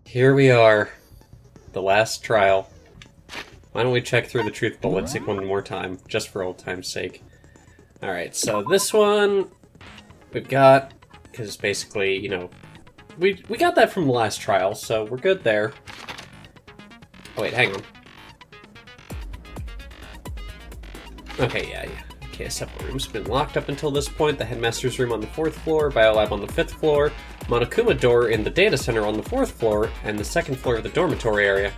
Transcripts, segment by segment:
Here we are. The last trial. Why don't we check through the truth bullet seek one more time, just for old time's sake. Alright, so this one we've got, because basically, you know, we got that from the last trial, so we're good there. Oh wait, hang on. Okay, yeah. Okay, several rooms have been locked up until this point. The headmaster's room on the 4th floor, biolab on the 5th floor, Monokuma door in the data center on the 4th floor, and the 2nd floor of the dormitory area.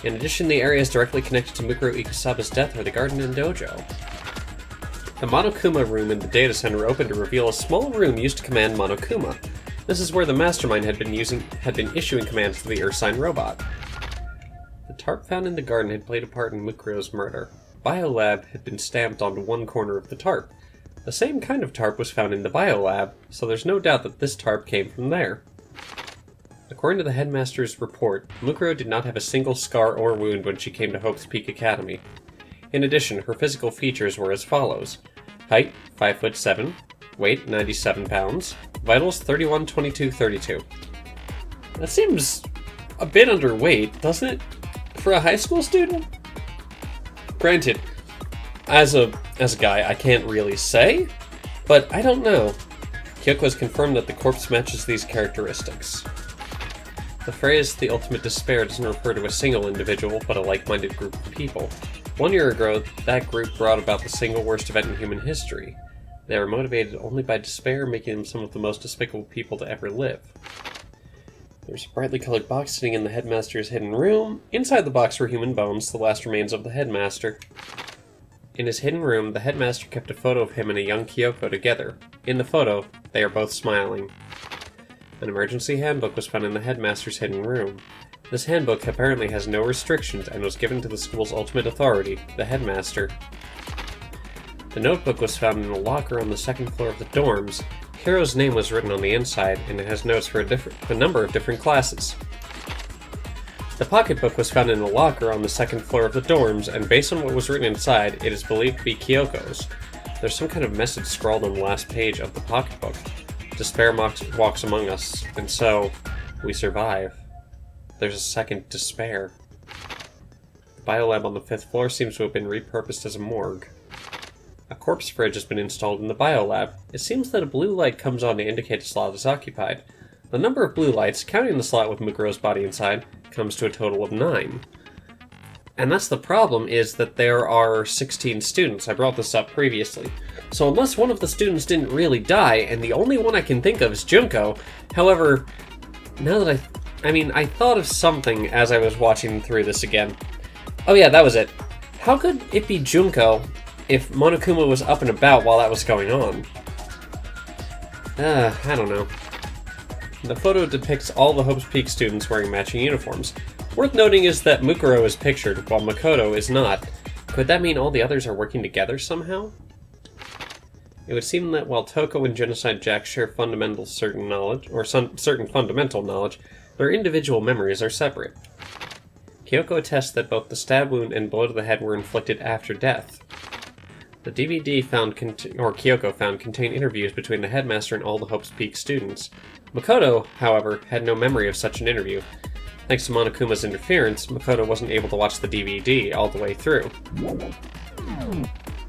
In addition, the areas directly connected to Mukuro Ikusaba's death are the garden and dojo. The Monokuma room in the data center opened to reveal a small room used to command Monokuma. This is where the Mastermind had been issuing commands to the Ursine robot. The tarp found in the garden had played a part in Mukuro's murder. Biolab had been stamped onto one corner of the tarp. The same kind of tarp was found in the biolab, so there's no doubt that this tarp came from there. According to the headmaster's report, Mukuro did not have a single scar or wound when she came to Hope's Peak Academy. In addition, her physical features were as follows. Height, 5'7", weight, 97 pounds, vitals, 31, 22, 32. That seems a bit underweight, doesn't it? For a high school student? Granted, as a guy, I can't really say, but I don't know. Kyoko has confirmed that the corpse matches these characteristics. The phrase, the ultimate despair, doesn't refer to a single individual, but a like-minded group of people. 1 year ago, that group brought about the single worst event in human history. They were motivated only by despair, making them some of the most despicable people to ever live. There's a brightly colored box sitting in the headmaster's hidden room. Inside the box were human bones, the last remains of the headmaster. In his hidden room, the headmaster kept a photo of him and a young Kyoko together. In the photo, they are both smiling. An emergency handbook was found in the headmaster's hidden room. This handbook apparently has no restrictions and was given to the school's ultimate authority, the headmaster. The notebook was found in a locker on the 2nd floor of the dorms. Hiro's name was written on the inside, and it has notes for a number of different classes. The pocketbook was found in a locker on the 2nd floor of the dorms, and based on what was written inside, it is believed to be Kyoko's. There's some kind of message scrawled on the last page of the pocketbook. Despair walks among us, and so, we survive. There's a second despair. The biolab on the 5th floor seems to have been repurposed as a morgue. A corpse fridge has been installed in the biolab. It seems that a blue light comes on to indicate a slot is occupied. The number of blue lights, counting the slot with Mukuro's body inside, comes to a total of 9. And that's the problem, is that there are 16 students. I brought this up previously. So unless one of the students didn't really die, and the only one I can think of is Junko, however, now that I thought of something as I was watching through this again. Oh yeah, that was it. How could it be Junko if Monokuma was up and about while that was going on? I don't know. The photo depicts all the Hope's Peak students wearing matching uniforms. Worth noting is that Mukuro is pictured, while Makoto is not. Could that mean all the others are working together somehow? It would seem that while Toko and Genocide Jack share certain fundamental knowledge, their individual memories are separate. Kyoko attests that both the stab wound and blow to the head were inflicted after death. The DVD Kyoko found contained interviews between the headmaster and all the Hope's Peak students. Makoto, however, had no memory of such an interview. Thanks to Monokuma's interference, Makoto wasn't able to watch the DVD all the way through.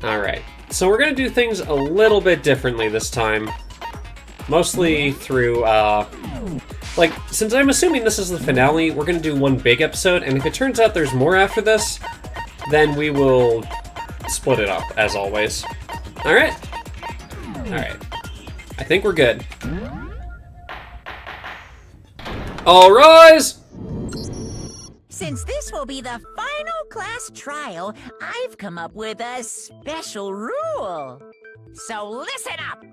Alright, so we're gonna do things a little bit differently this time. Mostly through, since I'm assuming this is the finale, we're gonna do one big episode, and if it turns out there's more after this, then we will split it up, as always. Alright? Alright. I think we're good. All rise! Since this will be the final class trial, I've come up with a special rule. So listen up!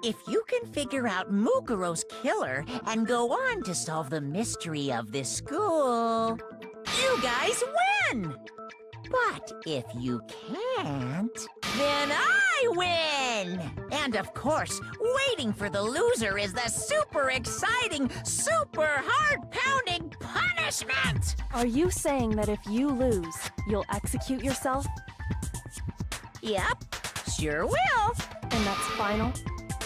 If you can figure out Mukuro's killer and go on to solve the mystery of this school, you guys win! But if you can't, then I win! And of course, waiting for the loser is the super exciting, super heart-pounding punishment! Are you saying that if you lose, you'll execute yourself? Yep, sure will. And that's final?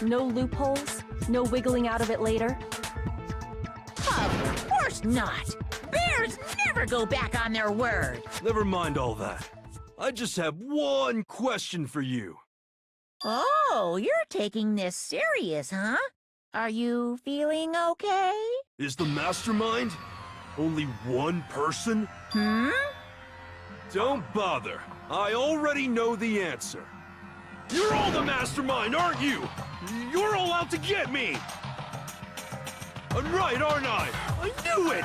No loopholes? No wiggling out of it later? Of course course not. Bears never go back on their word. Never mind all that. I just have one question for you. Oh, you're taking this serious, huh? Are you feeling okay? Is the Mastermind only one person? Hmm? Don't bother. I already know the answer. You're all the Mastermind, aren't you? You're all out to get me! I'm right, aren't I? I knew it!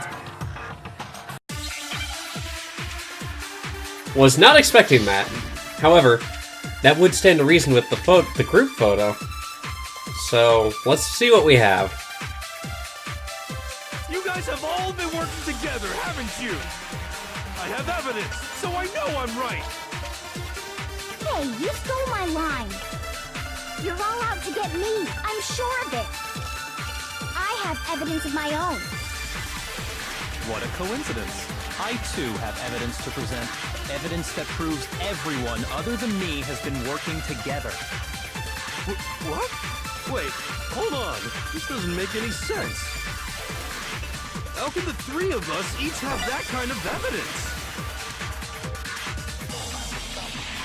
Was not expecting that. However, that would stand to reason with the group photo. So, let's see what we have. You guys have all been working together, haven't you? I have evidence, so I know I'm right. Hey, you stole my line. You're all out to get me. I'm sure of it. I have evidence of my own. What a coincidence. I too have evidence to present. Evidence that proves everyone other than me has been working together. What? Wait, hold on. This doesn't make any sense. How can the three of us each have that kind of evidence?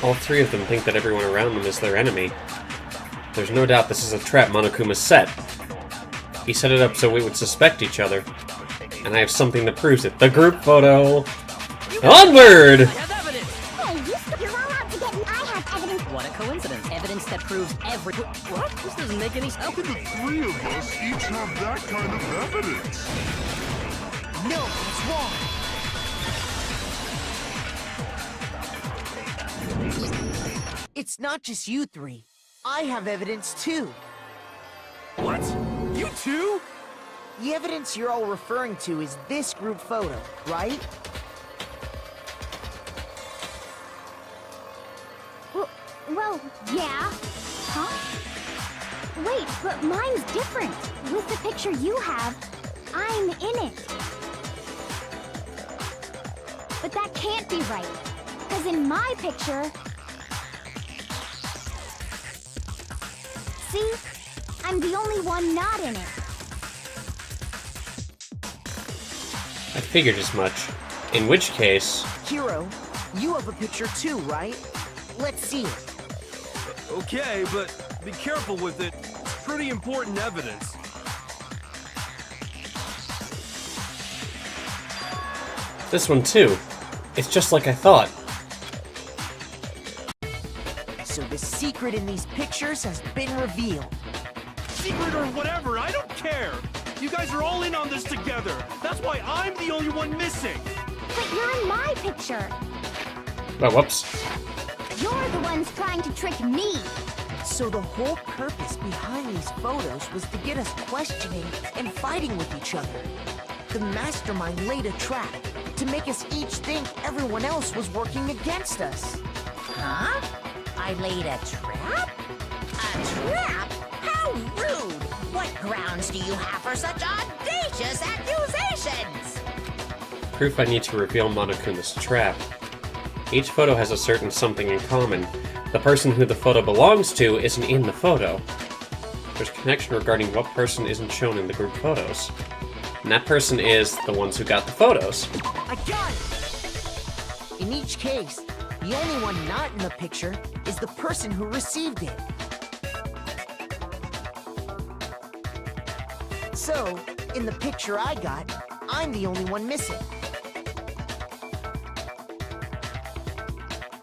All three of them think that everyone around them is their enemy. There's no doubt this is a trap Monokuma set. He set it up so we would suspect each other. And I have something that proves it. The group photo! Onward! Hey, you're all out to get me. I have evidence. What a coincidence. Evidence that proves every... What? This doesn't make any sense. How can the three of us each have that kind of evidence? No, it's wrong. It's not just you three. I have evidence too. What? You too? The evidence you're all referring to is this group photo, right? Well, yeah. Huh? Wait, but mine's different. With the picture you have, I'm in it. But that can't be right. Because in my picture... See? I'm the only one not in it. I figured as much. In which case... Hero, you have a picture too, right? Let's see it. Okay, but be careful with it. It's pretty important evidence. This one too. It's just like I thought. So the secret in these pictures has been revealed. Secret or whatever, I don't care. You guys are all in on this together. That's why I'm the only one missing. But you're in my picture. Oh, whoops. You're the ones trying to trick me. So the whole purpose behind these photos was to get us questioning and fighting with each other. The Mastermind laid a trap to make us each think everyone else was working against us. Huh? I laid a trap? A trap? How rude! What grounds do you have for such audacious accusations? Proof I need to reveal Monokuma's trap. Each photo has a certain something in common. The person who the photo belongs to isn't in the photo. There's a connection regarding what person isn't shown in the group photos. And that person is the ones who got the photos. I got it! In each case, the only one not in the picture is the person who received it. So, in the picture I got, I'm the only one missing.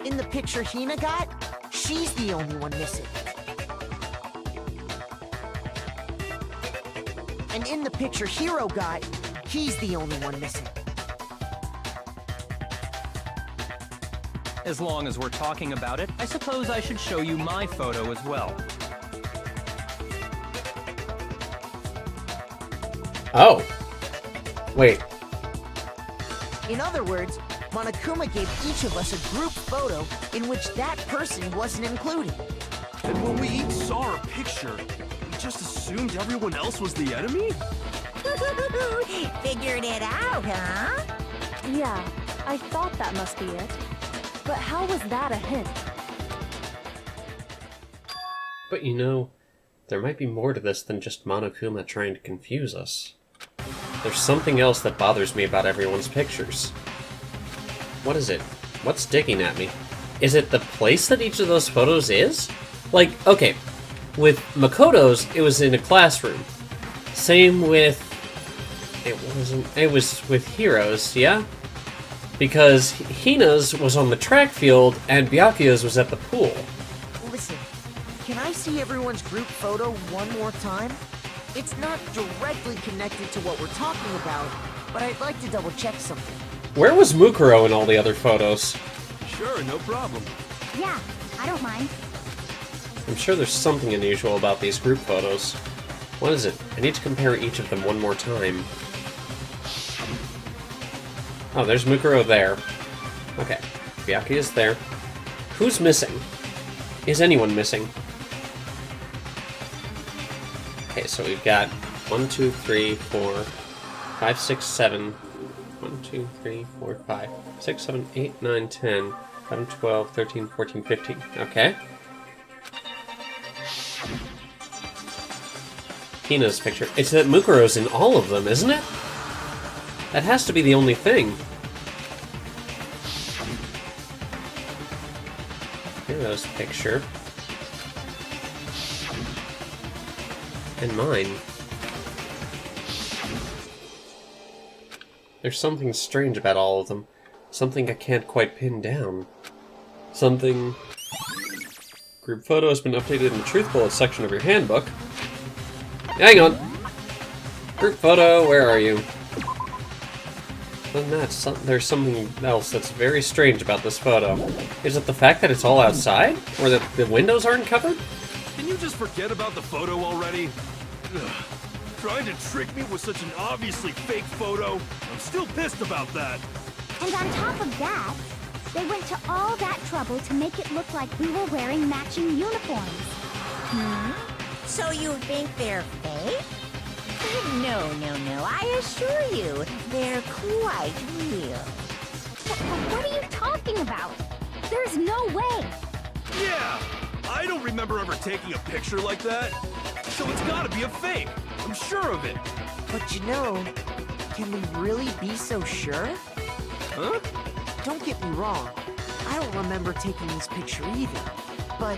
In the picture Hina got, she's the only one missing. And in the picture Hero got, he's the only one missing. As long as we're talking about it, I suppose I should show you my photo as well. Oh. Wait. In other words, Monokuma gave each of us a group photo in which that person wasn't included. And when we each saw our picture, we just assumed everyone else was the enemy? Figured it out, huh? Yeah, I thought that must be it. But how was that a hint? But you know, there might be more to this than just Monokuma trying to confuse us. There's something else that bothers me about everyone's pictures. What is it? What's digging at me? Is it the place that each of those photos is? Like, okay, with Makoto's, it was in a classroom. Same with... It was with Hiro's, yeah? Because Hina's was on the track field, and Byakuya's was at the pool. Listen, can I see everyone's group photo one more time? It's not directly connected to what we're talking about, but I'd like to double check something. Where was Mukuro in all the other photos? Sure, no problem. Yeah, I don't mind. I'm sure there's something unusual about these group photos. What is it? I need to compare each of them one more time. Oh, there's Mukuro there. Okay, Byakuya's there. Who's missing? Is anyone missing? Okay, so we've got 1, 2, 3, 4, 5, 6, 7. 1, 2, 3, 4, 5, 6, 7, 8, 9, 10, 11, 12, 13, 14, 15. Okay. Hina's picture. It's that Mukuro's in all of them, isn't it? That has to be the only thing. Hiro's picture. And mine. There's something strange about all of them. Something I can't quite pin down. Something... Group photo has been updated in the Truth Bullet section of your handbook. Hang on! Group photo, where are you? Other than that, there's something else that's very strange about this photo. Is it the fact that it's all outside? Or that the windows aren't covered? Can you just forget about the photo already? Ugh. Trying to trick me with such an obviously fake photo? I'm still pissed about that. And on top of that, they went to all that trouble to make it look like we were wearing matching uniforms. So you think they're fake? No, I assure you, they're quite real. What are you talking about? There's no way. Yeah! I don't remember ever taking a picture like that. So it's gotta be a fake. I'm sure of it. But you know, can we really be so sure? Huh? Don't get me wrong, I don't remember taking this picture either. But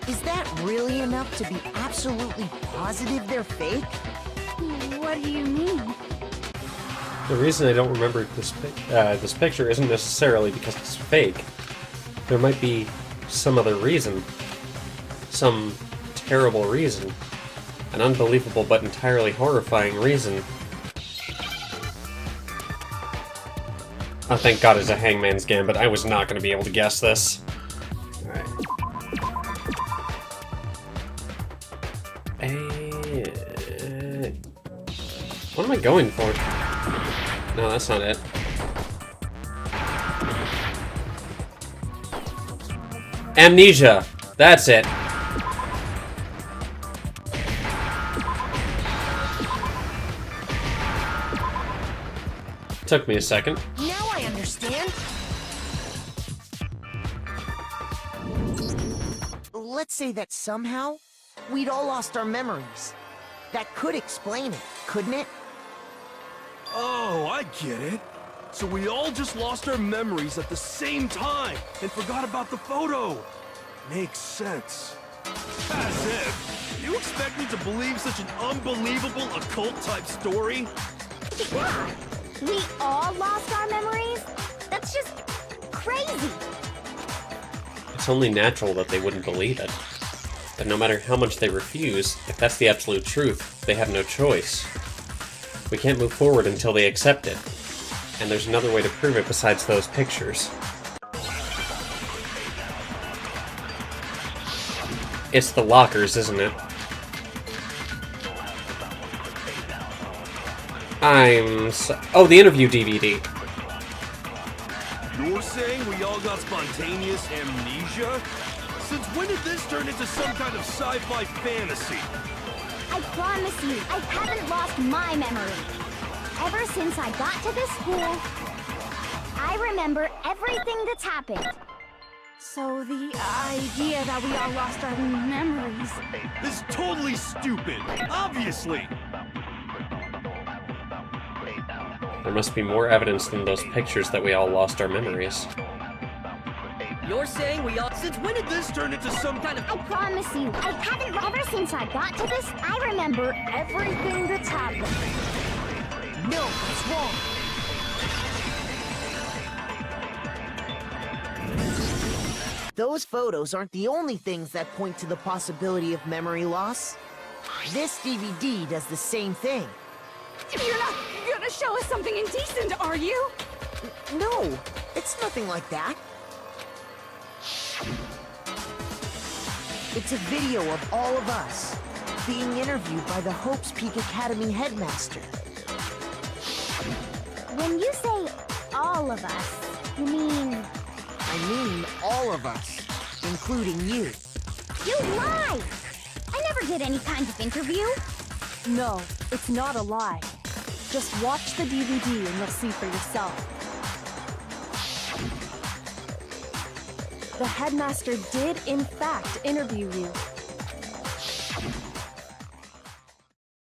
is that really enough to be absolutely positive they're fake? What do you mean? The reason I don't remember this picture isn't necessarily because it's fake. There might be some other reason. Some terrible reason. An unbelievable but entirely horrifying reason. Oh, thank God it's a Hangman's Gambit. I was not going to be able to guess this. Alright. What am I going for? No, that's not it. Amnesia! That's it! Took me a second. Now I understand. Let's say that somehow we'd all lost our memories. That could explain it, couldn't it? Oh, I get it. So we all just lost our memories at the same time and forgot about the photo. Makes sense. As if. You expect me to believe such an unbelievable occult-type story? Yeah, we all lost our memories? That's just crazy. It's only natural that they wouldn't believe it. But no matter how much they refuse, if that's the absolute truth, they have no choice. We can't move forward until they accept it. And there's another way to prove it besides those pictures. It's the lockers, isn't it? Oh, the interview DVD. You're saying we all got spontaneous amnesia? Since when did this turn into some kind of sci-fi fantasy? I promise you, I haven't lost my memory. Ever since I got to this school, I remember everything that's happened. So the idea that we all lost our memories... This is totally stupid, obviously! There must be more evidence than those pictures that we all lost our memories. You're saying we all... Since when did this turn into some kind of... I promise you, I haven't ever since I got to this, I remember everything that's happened. No, it's wrong. Those photos aren't the only things that point to the possibility of memory loss. This DVD does the same thing. You're not gonna show us something indecent, are you? No, it's nothing like that. It's a video of all of us being interviewed by the Hope's Peak Academy headmaster. When you say all of us, you mean... I mean all of us, including you. You lie! I never did any kind of interview. No, it's not a lie. Just watch the DVD and you'll see for yourself. The headmaster did, in fact, interview you.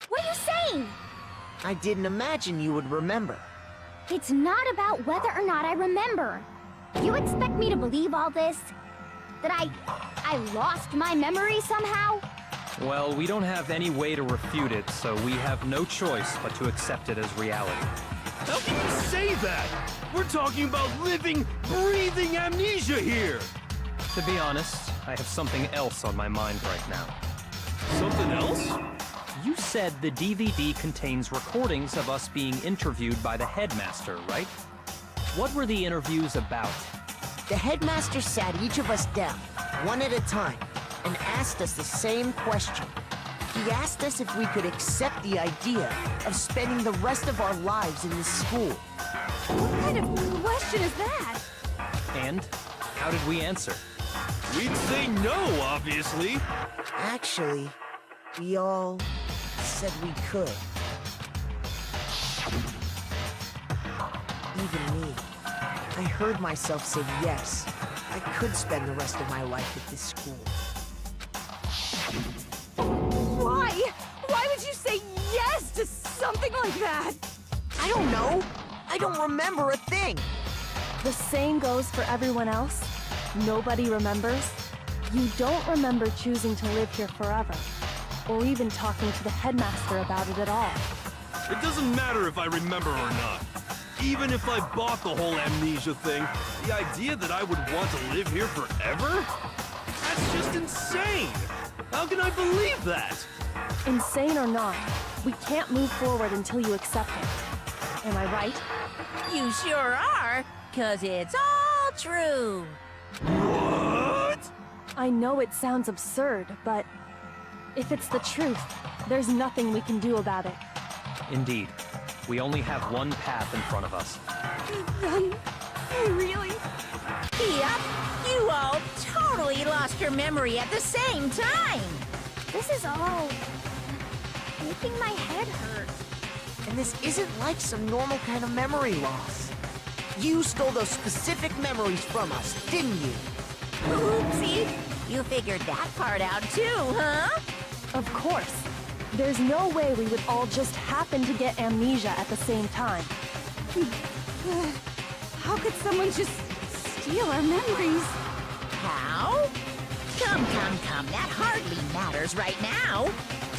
What are you saying? I didn't imagine you would remember. It's not about whether or not I remember. You expect me to believe all this? That I lost my memory somehow? Well, we don't have any way to refute it, so we have no choice but to accept it as reality. How can you say that? We're talking about living, breathing amnesia here! To be honest, I have something else on my mind right now. Something else? You said the DVD contains recordings of us being interviewed by the headmaster, right? What were the interviews about? The headmaster sat each of us down, one at a time, and asked us the same question. He asked us if we could accept the idea of spending the rest of our lives in this school. What kind of question is that? And how did we answer? We'd say no, obviously. Actually, we all said we could. Even me. I heard myself say yes. I could spend the rest of my life at this school. Why? Why would you say yes to something like that? I don't know. I don't remember a thing. The same goes for everyone else. Nobody remembers. You don't remember choosing to live here forever, or even talking to the headmaster about it at all. It doesn't matter if I remember or not. Even if I bought the whole amnesia thing, the idea that I would want to live here forever? That's just insane! How can I believe that? Insane or not, we can't move forward until you accept it. Am I right? You sure are, 'cause it's all true. What? I know it sounds absurd, but if it's the truth, there's nothing we can do about it. Indeed. We only have one path in front of us. Really? Yep, you all totally lost your memory at the same time. This is all making my head hurt. And this isn't like some normal kind of memory loss. You stole those specific memories from us, didn't you? Oopsie, you figured that part out too, huh? Of course. There's no way we would all just happen to get amnesia at the same time. How could someone just steal our memories? How? Come, that hardly matters right now.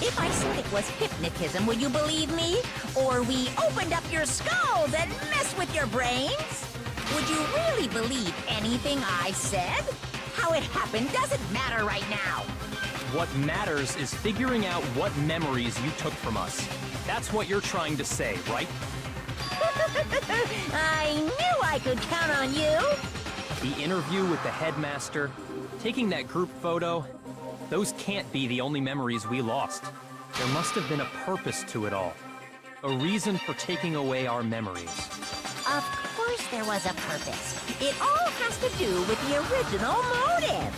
If I said it was hypnotism, would you believe me? Or we opened up your skulls and messed with your brains? Would you really believe anything I said? How it happened doesn't matter right now. What matters is figuring out what memories you took from us. That's what you're trying to say, right? I knew I could count on you. The interview with the headmaster, taking that group photo, those can't be the only memories we lost. There must have been a purpose to it all. A reason for taking away our memories. Of course there was a purpose. It all has to do with the original motive.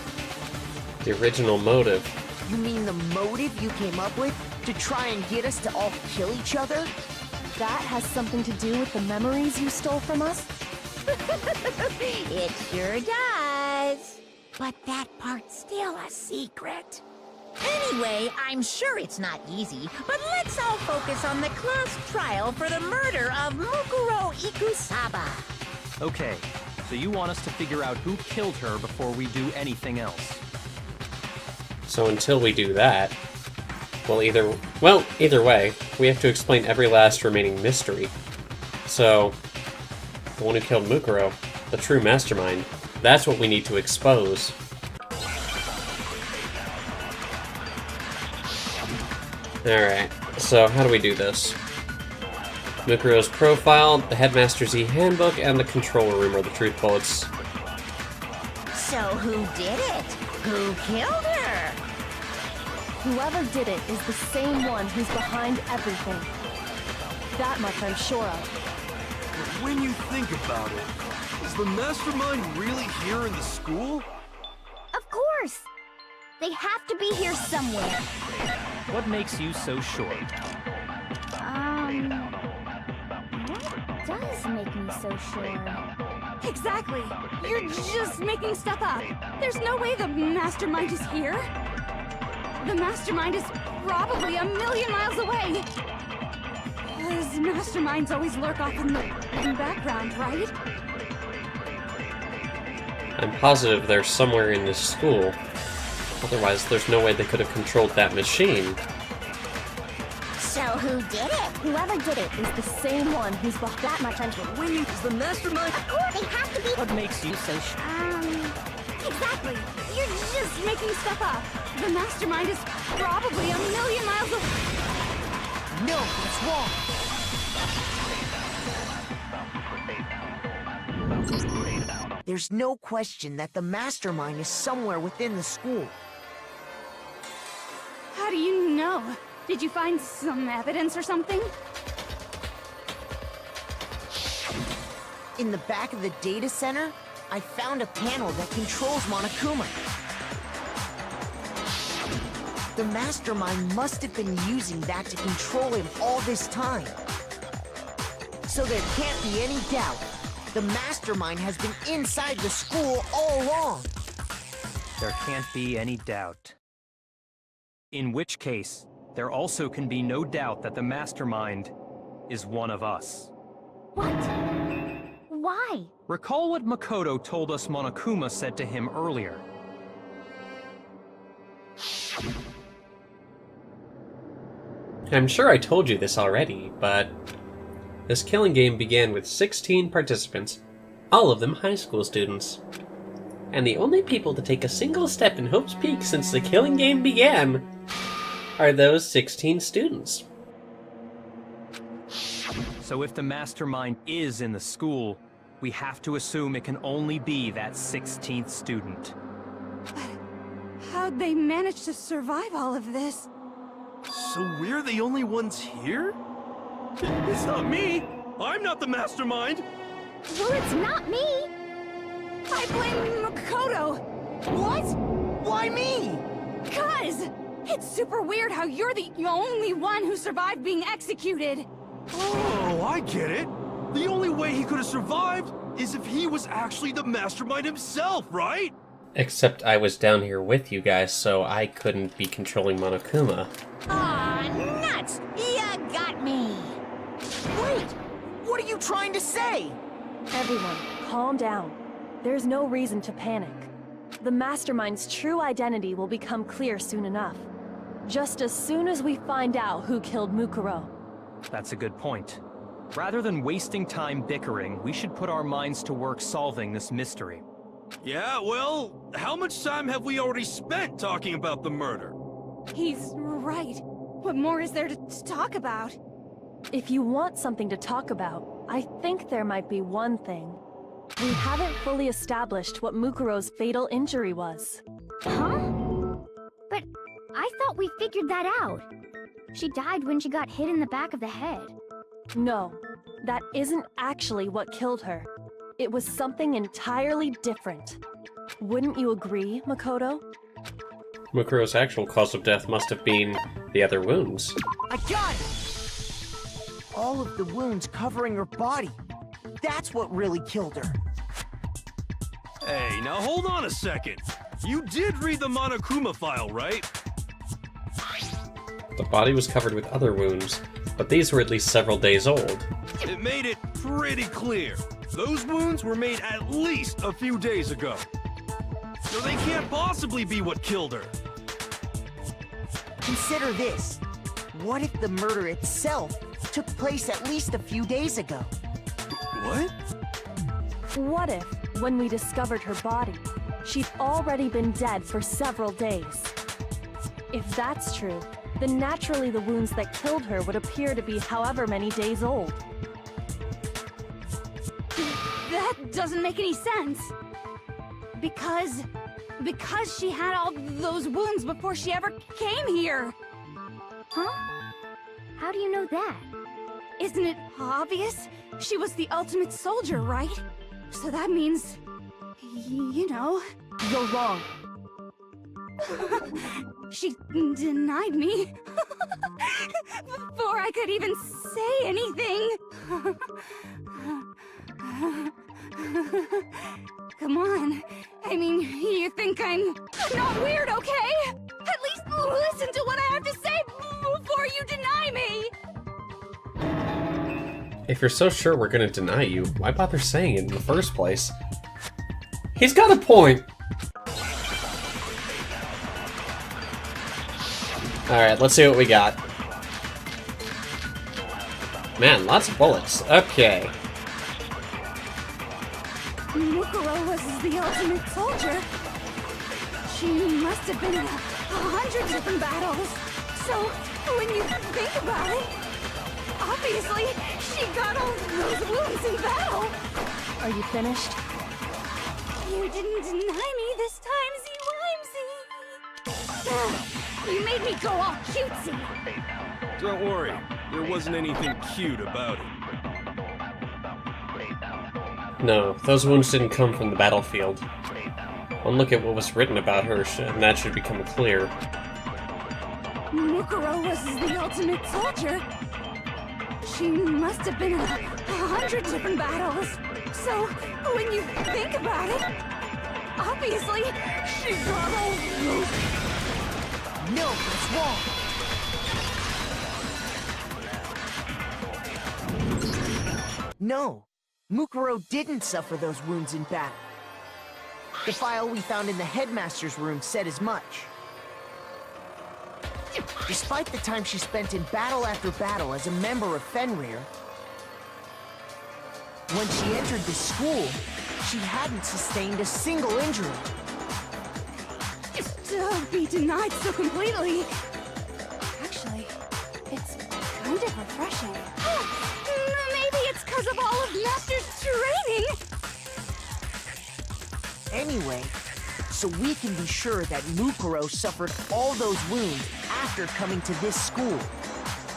The original motive. You mean the motive you came up with to try and get us to all kill each other? That has something to do with the memories you stole from us? It sure does. But that part's still a secret. Anyway, I'm sure it's not easy, but let's all focus on the class trial for the murder of Mukuro Ikusaba. Okay, so you want us to figure out who killed her before we do anything else. So until we do that, either way, we have to explain every last remaining mystery. So, the one who killed Mukuro, the true mastermind, that's what we need to expose. Alright, so how do we do this? Mukuro's profile, the Headmaster's e-handbook, and the control room are the truth bullets. So who did it? Who killed her? Whoever did it is the same one who's behind everything. That much I'm sure of. But when you think about it, is the Mastermind really here in the school? Of course! They have to be here somewhere. What makes you so sure? What does make me so sure? Exactly! You're just making stuff up. There's no way the Mastermind is here. The Mastermind is probably a million miles away. Because Masterminds always lurk off in the background, right? I'm positive they're somewhere in this school. Otherwise, there's no way they could have controlled that machine. So who did it? Whoever did it is the same one who's behind. That much I'm sure. Winning is the Mastermind. Of course, they have to be. What makes you so sure? Exactly! You're just making stuff up. The Mastermind is probably a million miles away. No, that's wrong. There's no question that the Mastermind is somewhere within the school. How do you know? Did you find some evidence or something? In the back of the data center, I found a panel that controls Monokuma. The Mastermind must have been using that to control him all this time. So there can't be any doubt. The Mastermind has been inside the school all along. There can't be any doubt. In which case, there also can be no doubt that the Mastermind is one of us. What? Why? Recall what Makoto told us Monokuma said to him earlier. I'm sure I told you this already, but this killing game began with 16 participants, all of them high school students. And the only people to take a single step in Hope's Peak since the killing game began are those 16 students. So if the Mastermind is in the school, we have to assume it can only be that 16th student. How'd they manage to survive all of this? So we're the only ones here? It's not me! I'm not the Mastermind! Well, it's not me! I blame Makoto! What? Why me? Cuz! It's super weird how you're the only one who survived being executed! Oh, I get it! The only way he could have survived is if he was actually the Mastermind himself, right? Except I was down here with you guys, so I couldn't be controlling Monokuma. Aw, nuts! Ya got me! Wait! What are you trying to say? Everyone, calm down. There's no reason to panic. The Mastermind's true identity will become clear soon enough. Just as soon as we find out who killed Mukuro. That's a good point. Rather than wasting time bickering, we should put our minds to work solving this mystery. Yeah, well, how much time have we already spent talking about the murder? He's right. What more is there to talk about? If you want something to talk about, I think there might be one thing. We haven't fully established what Mukuro's fatal injury was. Huh? But I thought we figured that out. She died when she got hit in the back of the head. No, that isn't actually what killed her. It was something entirely different. Wouldn't you agree, Makoto? Mukuro's actual cause of death must have been the other wounds. I got it! All of the wounds covering her body. That's what really killed her. Hey, now hold on a second. You did read the Monokuma file, right? The body was covered with other wounds, but these were at least several days old. It made it pretty clear. Those wounds were made at least a few days ago. So they can't possibly be what killed her. Consider this. What if the murder itself took place at least a few days ago? What? What if, when we discovered her body, she'd already been dead for several days? If that's true, then naturally the wounds that killed her would appear to be however many days old. That doesn't make any sense. Because she had all those wounds before she ever came here. Huh? How do you know that? Isn't it obvious? She was the ultimate soldier, right? So that means, you know... You're wrong. She denied me before I could even say anything. Come on. I mean, you think I'm not weird, okay? At least listen to what I have to say before you deny me. If you're so sure we're gonna deny you, why bother saying it in the first place? He's got a point! Alright, let's see what we got. Man, lots of bullets. Okay. Mukuro was the ultimate soldier. She must have been in 100 different battles. So, when you think about it, obviously, she got all those wounds in battle. Are you finished? You didn't deny me this time, Z-Wimsey. You made me go all cutesy. Don't worry, there wasn't anything cute about it. No, those wounds didn't come from the battlefield. One look at what was written about her, and that should become clear. Mukuro was the ultimate soldier. She must have been in 100 different battles. So, when you think about it, obviously, she got all those... No, it's wrong. No, Mukuro didn't suffer those wounds in battle. The file we found in the headmaster's room said as much. Despite the time she spent in battle after battle as a member of Fenrir, when she entered the school, she hadn't sustained a single injury. To be denied so completely. Actually, it's kind of refreshing. Maybe it's because of all of Master's training. Anyway, so we can be sure that Mukuro suffered all those wounds after coming to this school.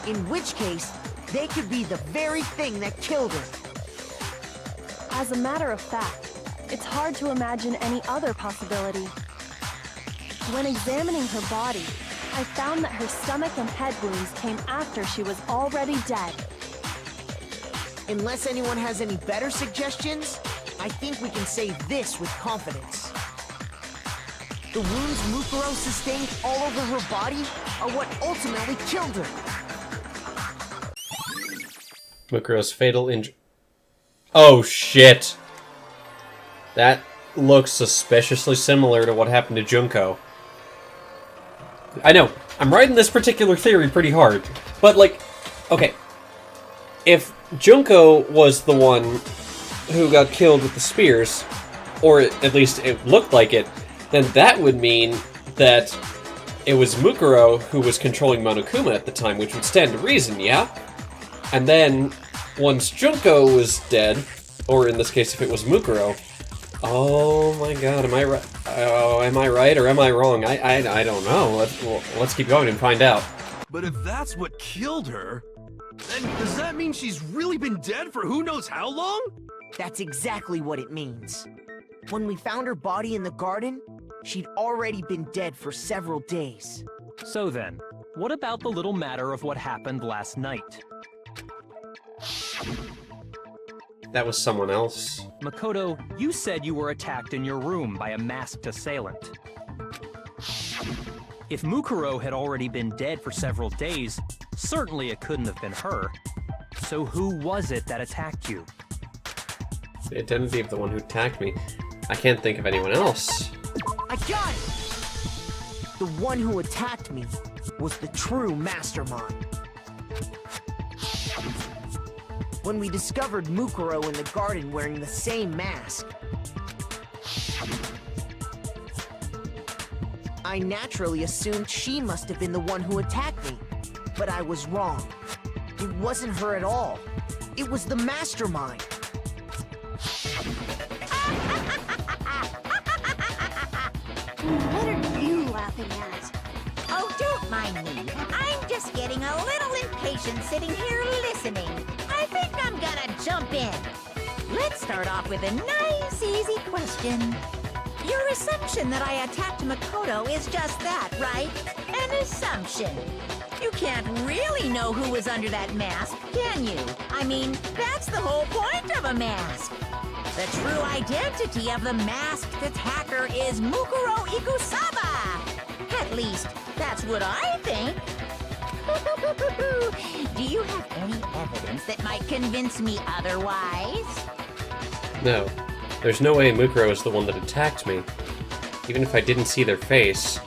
In which case, they could be the very thing that killed her. As a matter of fact, it's hard to imagine any other possibility. When examining her body, I found that her stomach and head wounds came after she was already dead. Unless anyone has any better suggestions, I think we can say this with confidence. The wounds Mukuro sustained all over her body are what ultimately killed her. Mukuro's fatal injury. Oh shit! That looks suspiciously similar to what happened to Junko. I know, I'm writing this particular theory pretty hard, but like, okay, if Junko was the one who got killed with the spears, or at least it looked like it, then that would mean that it was Mukuro who was controlling Monokuma at the time, which would stand to reason, yeah? And then, once Junko was dead, or in this case if it was Mukuro, oh my god, am I right? Am I right or am I wrong? I don't know. Let's keep going and find out. But if that's what killed her, then does that mean she's really been dead for who knows how long? That's exactly what it means. When we found her body in the garden, she'd already been dead for several days. So then, what about the little matter of what happened last night? That was someone else. Makoto, you said you were attacked in your room by a masked assailant. If Mukuro had already been dead for several days, certainly it couldn't have been her. So who was it that attacked you? The identity of the one who attacked me. I can't think of anyone else. I got it! The one who attacked me was the true Mastermind. When we discovered Mukuro in the garden wearing the same mask, I naturally assumed she must have been the one who attacked me. But I was wrong. It wasn't her at all. It was the Mastermind. What are you laughing at? Oh, don't mind me. I'm just getting a little impatient sitting here listening. I think I'm gonna jump in. Let's start off with a nice, easy question. Your assumption that I attacked Makoto is just that, right? An assumption. You can't really know who was under that mask, can you? I mean, that's the whole point of a mask. The true identity of the masked attacker is Mukuro Ikusaba. At least, that's what I think. Do you have any evidence that might convince me otherwise? No. There's no way Mukuro is the one that attacked me. Even if I didn't see their face.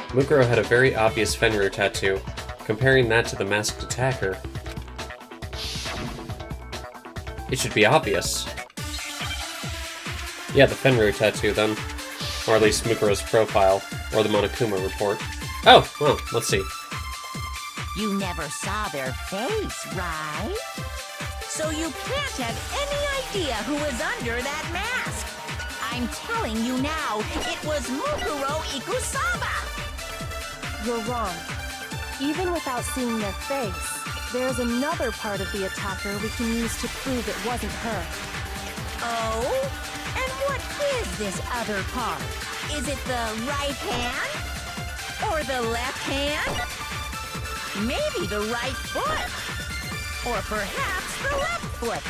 Mukuro had a very obvious Fenrir tattoo. Comparing that to the masked attacker, it should be obvious. Yeah, the Fenrir tattoo then. Or at least Mukuro's profile, or the Monokuma report. Oh, well, let's see. You never saw their face, right? So you can't have any idea who was under that mask. I'm telling you now, it was Mukuro Ikusaba. You're wrong. Even without seeing their face, there's another part of the attacker we can use to prove it wasn't her. Oh? And what is this other part? Is it the right hand? Or the left hand? Maybe the right foot? Or perhaps the left foot?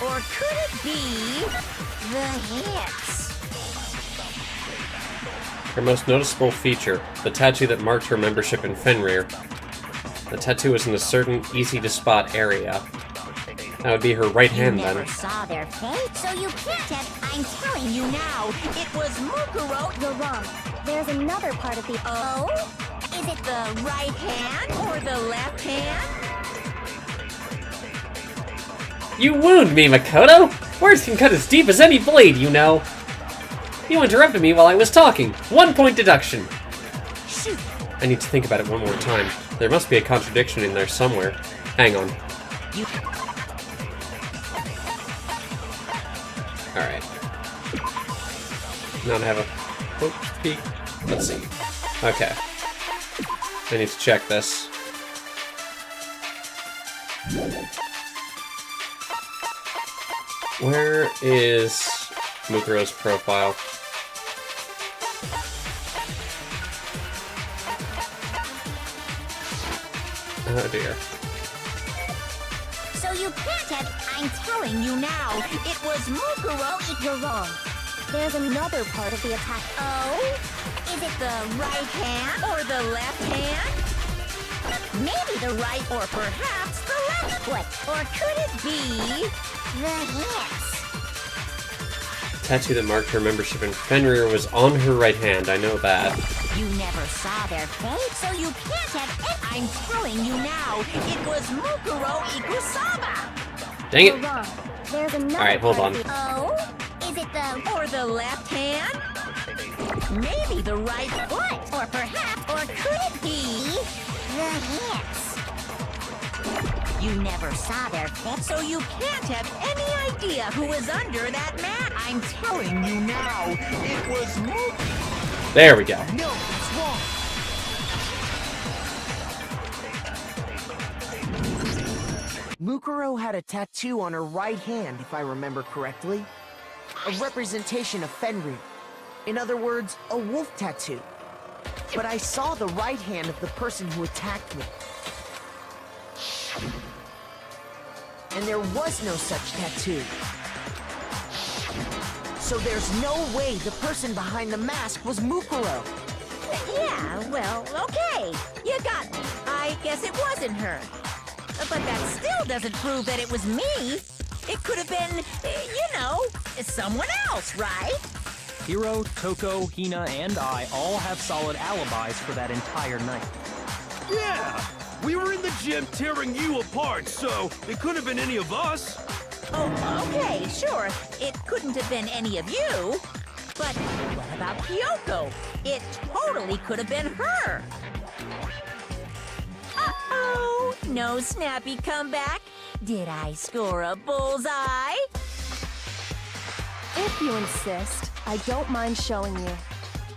Or could it be the hips? Her most noticeable feature, the tattoo that marked her membership in Fenrir. The tattoo was in a certain easy-to-spot area. That would be her right hand, then. You never saw their face, so you can't have... I'm telling you now, it was Mukuro... You're wrong. There's another part of the... Oh? Is it the right hand or the left hand? You wound me, Makoto! Words can cut as deep as any blade, you know! You interrupted me while I was talking. 1 point deduction. Shoot. I need to think about it one more time. There must be a contradiction in there somewhere. Hang on. Alright. Now to have a peek. Let's see. Okay. I need to check this. Where is Mukuro's profile? Oh dear. So you can't have... I'm telling you now, it was Mukuro... You're wrong. There's another part of the attack. Oh? Is it the right hand or the left hand? Maybe the right or perhaps the left foot. Or could it be the hips? The tattoo that marked her membership in Fenrir was on her right hand, I know that. You never saw their face, so you can't have... I'm telling you now, it was Mukuro Ikusaba. Dang You're it! wrong. There's another Alright, hold part on. of the... Oh? Is it the... or the left hand? Maybe the right foot. Or perhaps... or could it be... the hips? You never saw their face, so you can't have any idea who was under that mat. I'm telling you now, it was Mukuro. There we go. No, it's wrong. Mukuro had a tattoo on her right hand, if I remember correctly. A representation of Fenrir. In other words, a wolf tattoo. But I saw the right hand of the person who attacked me. And there was no such tattoo. So there's no way the person behind the mask was Mukuro. Yeah, well, okay. You got me. I guess it wasn't her. But that still doesn't prove that it was me. It could have been, someone else, right? Hiro, Toko, Hina, and I all have solid alibis for that entire night. Yeah! We were in the gym tearing you apart, so it couldn't have been any of us. Oh, okay, sure. It couldn't have been any of you. But what about Kyoko? It totally could have been her. Uh-oh! No snappy comeback? Did I score a bullseye? If you insist, I don't mind showing you.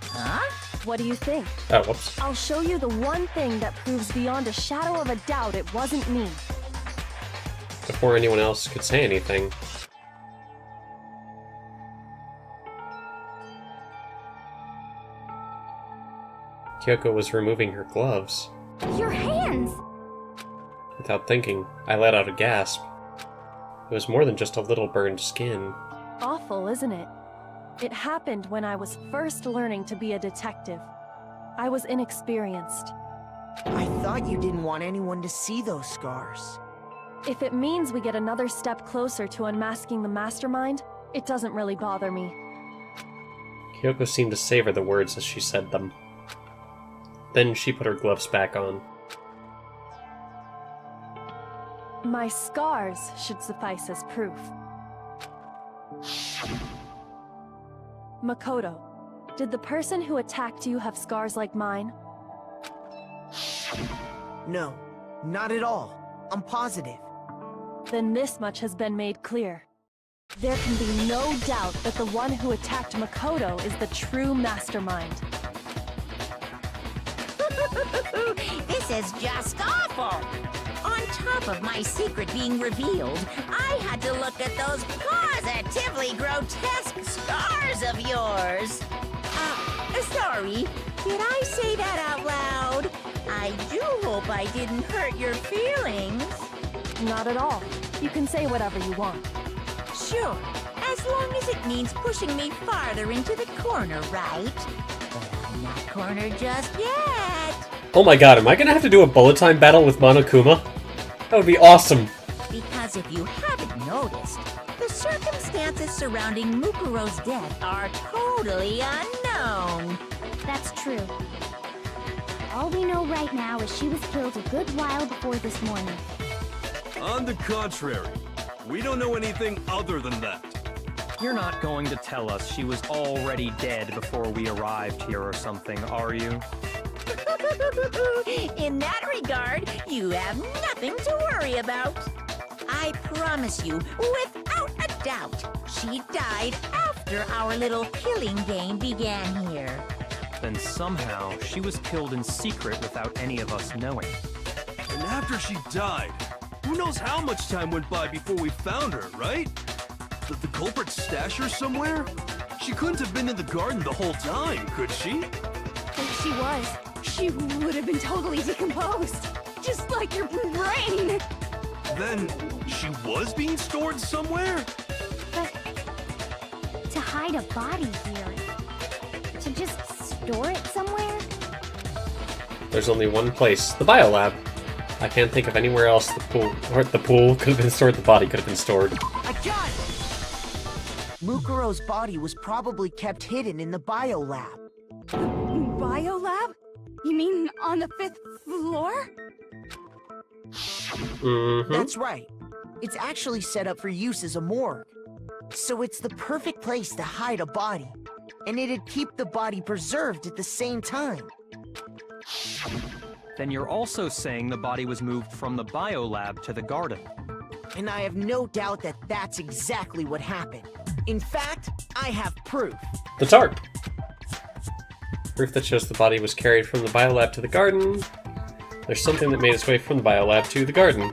Huh? What do you think? Oh, whoops. I'll show you the one thing that proves beyond a shadow of a doubt it wasn't me. Before anyone else could say anything. Kyoko was removing her gloves. Your hands! Without thinking, I let out a gasp. It was more than just a little burned skin. Awful, isn't it? It happened when I was first learning to be a detective. I was inexperienced. I thought you didn't want anyone to see those scars. If it means we get another step closer to unmasking the Mastermind, it doesn't really bother me. Kyoko seemed to savor the words as she said them. Then she put her gloves back on. My scars should suffice as proof. Makoto, did the person who attacked you have scars like mine? No, not at all. I'm positive. Then this much has been made clear. There can be no doubt that the one who attacked Makoto is the true Mastermind. This is just awful! On top of my secret being revealed, I had to look at those positively grotesque scars of yours. Sorry, did I say that out loud? I do hope I didn't hurt your feelings. Not at all. You can say whatever you want. Sure, as long as it means pushing me farther into the corner, right? But I'm not cornered just yet. Oh my god, am I gonna have to do a bullet time battle with Monokuma? That would be awesome. Because if you haven't noticed, the circumstances surrounding Mukuro's death are totally unknown. That's true. All we know right now is she was killed a good while before this morning. On the contrary, we don't know anything other than that. You're not going to tell us she was already dead before we arrived here or something, are you? In that regard, you have nothing to worry about. I promise you, without a doubt, she died after our little killing game began here. Then somehow she was killed in secret without any of us knowing. And after she died, who knows how much time went by before we found her, right? Did the culprit stash her somewhere? She couldn't have been in the garden the whole time, could she? If she was, she would have been totally decomposed. Just like your brain. Then she was being stored somewhere? But to hide a body here, to just store it somewhere? There's only one place, the biolab. I can't think of anywhere else the pool could have been stored, the body could have been stored. I got it! Mukuro's body was probably kept hidden in the biolab. Biolab? You mean on the 5th floor? Mm-hmm. That's right. It's actually set up for use as a morgue. So it's the perfect place to hide a body. And it'd keep the body preserved at the same time. Then you're also saying the body was moved from the biolab to the garden. And I have no doubt that that's exactly what happened. In fact, I have proof. The tarp! Proof that shows the body was carried from the biolab to the garden. There's something that made its way from the biolab to the garden.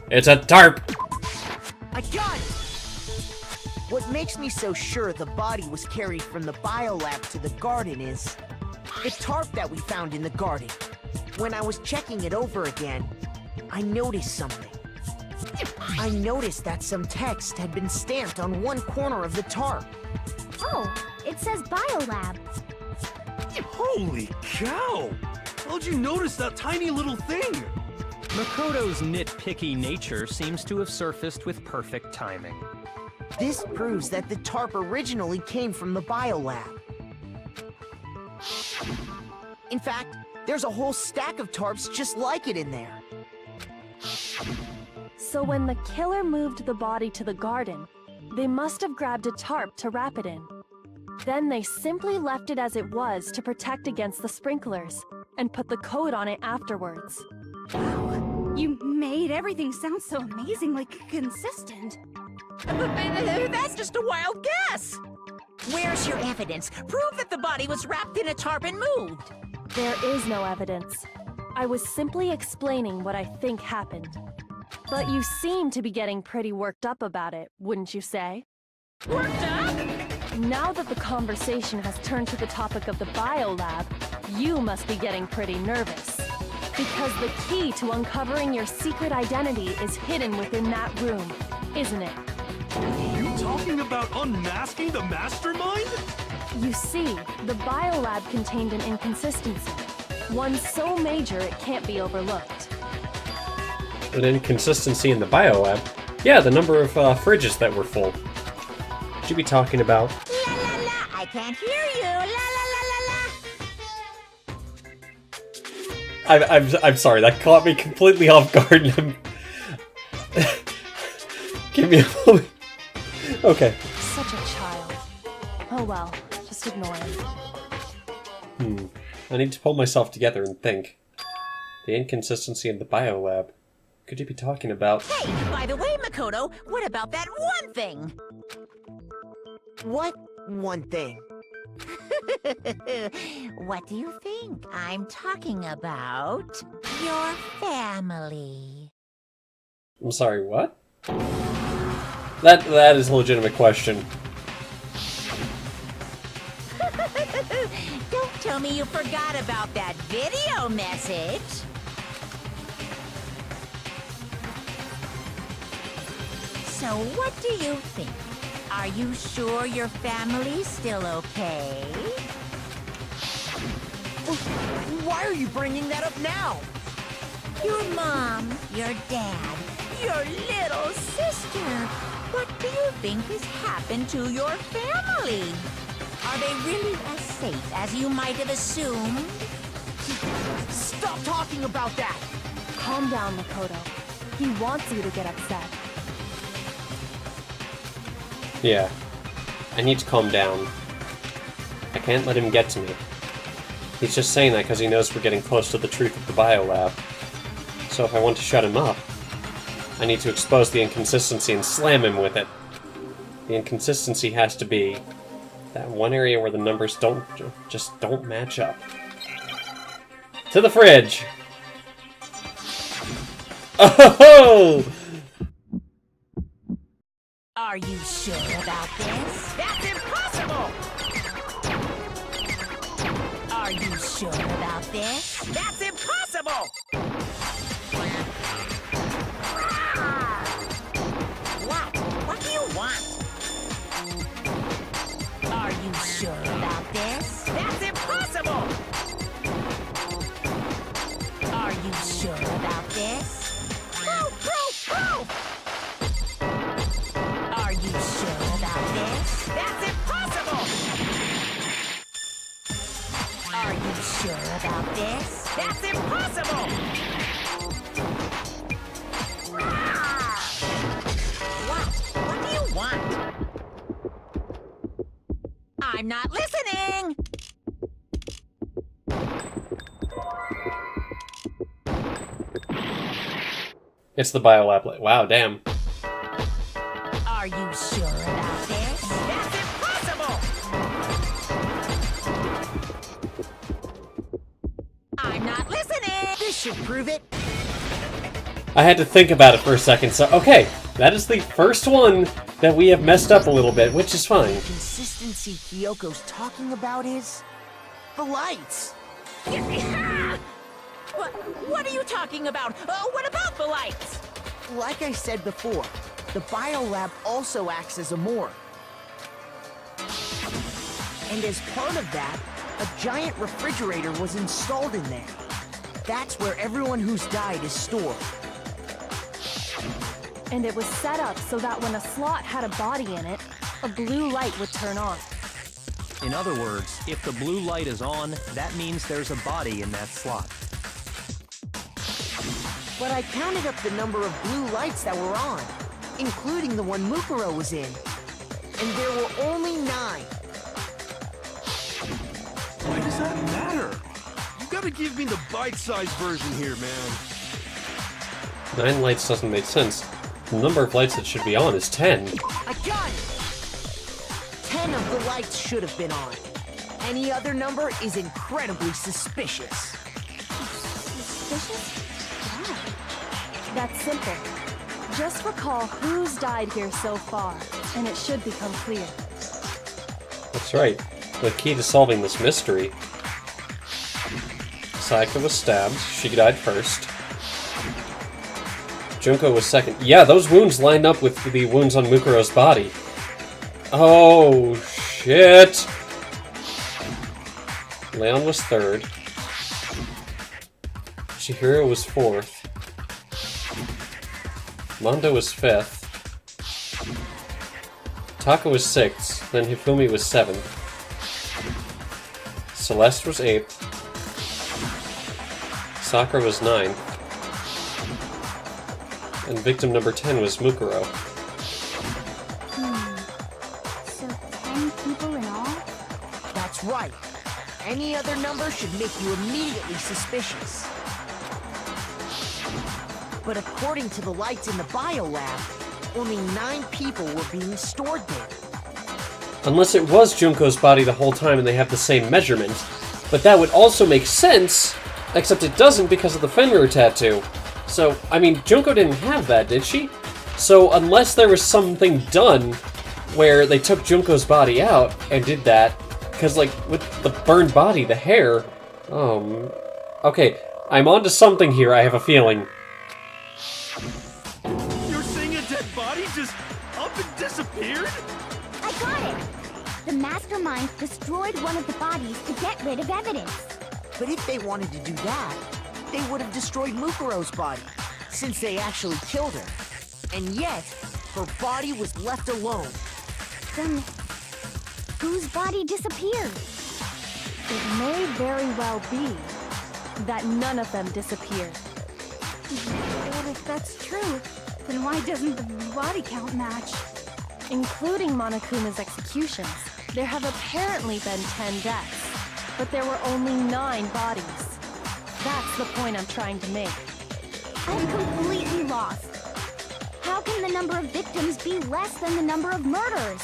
It's a tarp! I got it! What makes me so sure the body was carried from the biolab to the garden is the tarp that we found in the garden. When I was checking it over again, I noticed something. I noticed that some text had been stamped on one corner of the tarp. Oh, it says Biolab. Holy cow! How'd you notice that tiny little thing? Makoto's nitpicky nature seems to have surfaced with perfect timing. This proves that the tarp originally came from the biolab. In fact, there's a whole stack of tarps just like it in there. So when the killer moved the body to the garden, they must have grabbed a tarp to wrap it in. Then they simply left it as it was to protect against the sprinklers, and put the code on it afterwards. You made everything sound so amazingly consistent. That's just a wild guess! Where's your evidence? Prove that the body was wrapped in a tarp and moved! There is no evidence. I was simply explaining what I think happened. But you seem to be getting pretty worked up about it, wouldn't you say? Worked up? Now that the conversation has turned to the topic of the biolab, you must be getting pretty nervous. Because the key to uncovering your secret identity is hidden within that room, isn't it? You talking about unmasking the Mastermind? You see, the biolab contained an inconsistency. One so major it can't be overlooked. An inconsistency in the biolab? Yeah, the number of fridges that were full. Could you be talking about? La la la, I can't hear you! La la la la la! I'm sorry, that caught me completely off guard. Give me a moment. Okay. Such a child. Oh well, just ignore him. I need to pull myself together and think. The inconsistency in the biolab. Could you be talking about? Hey, by the way, Makoto, what about that one thing? What one thing? What do you think? I'm talking about your family. I'm sorry, what? That is a legitimate question. Don't tell me you forgot about that video message. So what do you think? Are you sure your family's still okay? Why are you bringing that up now? Your mom, your dad, your little sister. What do you think has happened to your family? Are they really as safe as you might have assumed? Stop talking about that! Calm down, Makoto. He wants you to get upset. Yeah. I need to calm down. I can't let him get to me. He's just saying that because he knows we're getting close to the truth of the biolab. So if I want to shut him up, I need to expose the inconsistency and slam him with it. The inconsistency has to be that one area where the numbers just don't match up. To the fridge! Oh! Are you sure about this? That's impossible! Are you sure about this? That's impossible! What do you want? Are you sure about this? That's impossible! Are you sure about this? Proof! Are you sure about this? That's impossible! Are you sure about this? That's impossible! What do you want? I'm not listening! It's the biolab. Wow, damn. Are you sure about this? That's impossible! I'm not listening! This should prove it. I had to think about it for a second, so okay. That is the first one that we have messed up a little bit, which is fine. The consistency Kyoko's talking about is the lights. What are you talking about? What about the lights? Like I said before, the biolab also acts as a morgue. And as part of that, a giant refrigerator was installed in there. That's where everyone who's died is stored. And it was set up so that when a slot had a body in it, a blue light would turn on. In other words, if the blue light is on, that means there's a body in that slot. But I counted up the number of blue lights that were on, including the one Mukuro was in. And there were only 9. Why does that matter? You gotta give me the bite-sized version here, man. 9 lights doesn't make sense. The number of lights that should be on is 10. I got it! 10 of the lights should have been on. Any other number is incredibly suspicious. Suspicious? Why? That's simple. Just recall who's died here so far, and it should become clear. That's right. The key to solving this mystery. Sayaka was stabbed. She died first. Junko was second. Yeah, those wounds lined up with the wounds on Mukuro's body. Oh, shit! Leon was third. Chihiro was fourth. Mondo was fifth. Taka was sixth. Then Hifumi was seventh. Celeste was eighth. Sakura was ninth. And victim number 10 was Mukuro. So 10 people in all? That's right. Any other number should make you immediately suspicious. But according to the lights in the biolab, only 9 people were being stored there. Unless it was Junko's body the whole time and they have the same measurement. But that would also make sense, except it doesn't because of the Fenrir tattoo. So, I mean, Junko didn't have that, did she? So, unless there was something done where they took Junko's body out and did that, because, like, with the burned body, the hair... Okay, I'm onto something here, I have a feeling. You're saying a dead body just up and disappeared? I got it! The Mastermind destroyed one of the bodies to get rid of evidence. But if they wanted to do that, they would have destroyed Mukuro's body, since they actually killed her. And yet, her body was left alone. Then, whose body disappeared? It may very well be that none of them disappeared. Well, if that's true, then why doesn't the body count match? Including Monokuma's executions, there have apparently been 10 deaths, but there were only 9 bodies. That's the point I'm trying to make. I'm completely lost. How can the number of victims be less than the number of murders?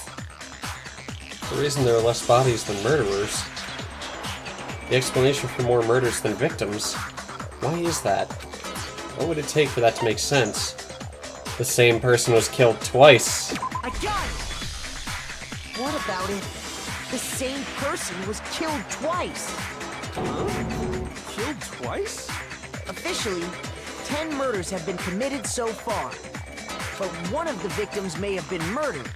The reason there are less bodies than murderers. The explanation for more murders than victims. Why is that? What would it take for that to make sense? The same person was killed twice. I got it! What about it? The same person was killed twice. Killed twice? Officially, 10 murders have been committed so far. But one of the victims may have been murdered,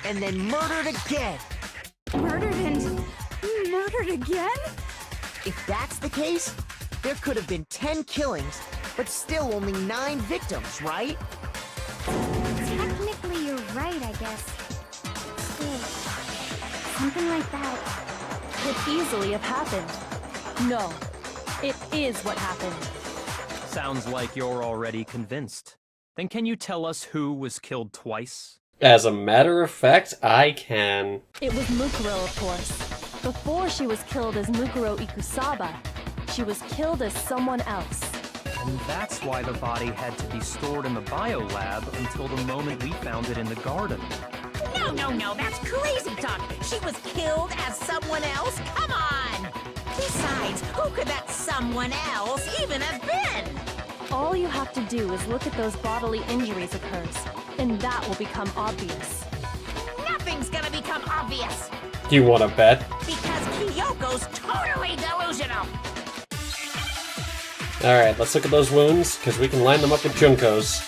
and then murdered again. Murdered and murdered again? If that's the case, there could have been 10 killings, but still only 9 victims, right? Technically, you're right, I guess. Still, something like that. Could easily have happened. No, it is what happened. Sounds like you're already convinced. Then can you tell us who was killed twice? As a matter of fact, I can. It was Mukuro, of course. Before she was killed as Mukuro Ikusaba, she was killed as someone else. And that's why the body had to be stored in the biolab until the moment we found it in the garden. No, that's crazy talk. She was killed as someone else? Come on! Besides, who could that someone else even have been? All you have to do is look at those bodily injuries of hers, and that will become obvious. Nothing's gonna become obvious. Do you want to bet? Because Kyoko's totally delusional. Alright, let's look at those wounds, because we can line them up with Junko's.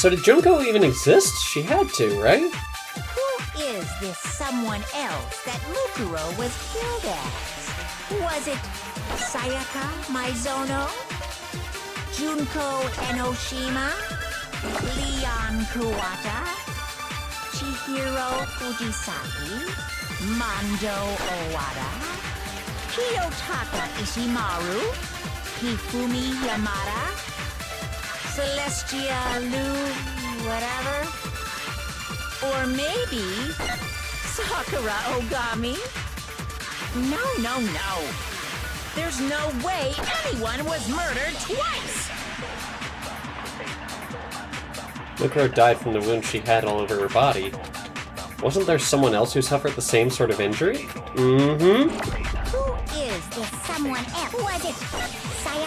So did Junko even exist? She had to, right? Who is this someone else that Mukuro was killed as? Was it Sayaka Maizono? Junko Enoshima? Leon Kuwata? Chihiro Fujisaki? Mando Owada? Kiyotaka Ishimaru? Hifumi Yamada? Celestia Lu... whatever? Or maybe... Sakura Ogami? No. There's no way anyone was murdered twice! Mukuro died from the wound she had all over her body. Wasn't there someone else who suffered the same sort of injury? Mm-hmm. Who is this someone else? Was it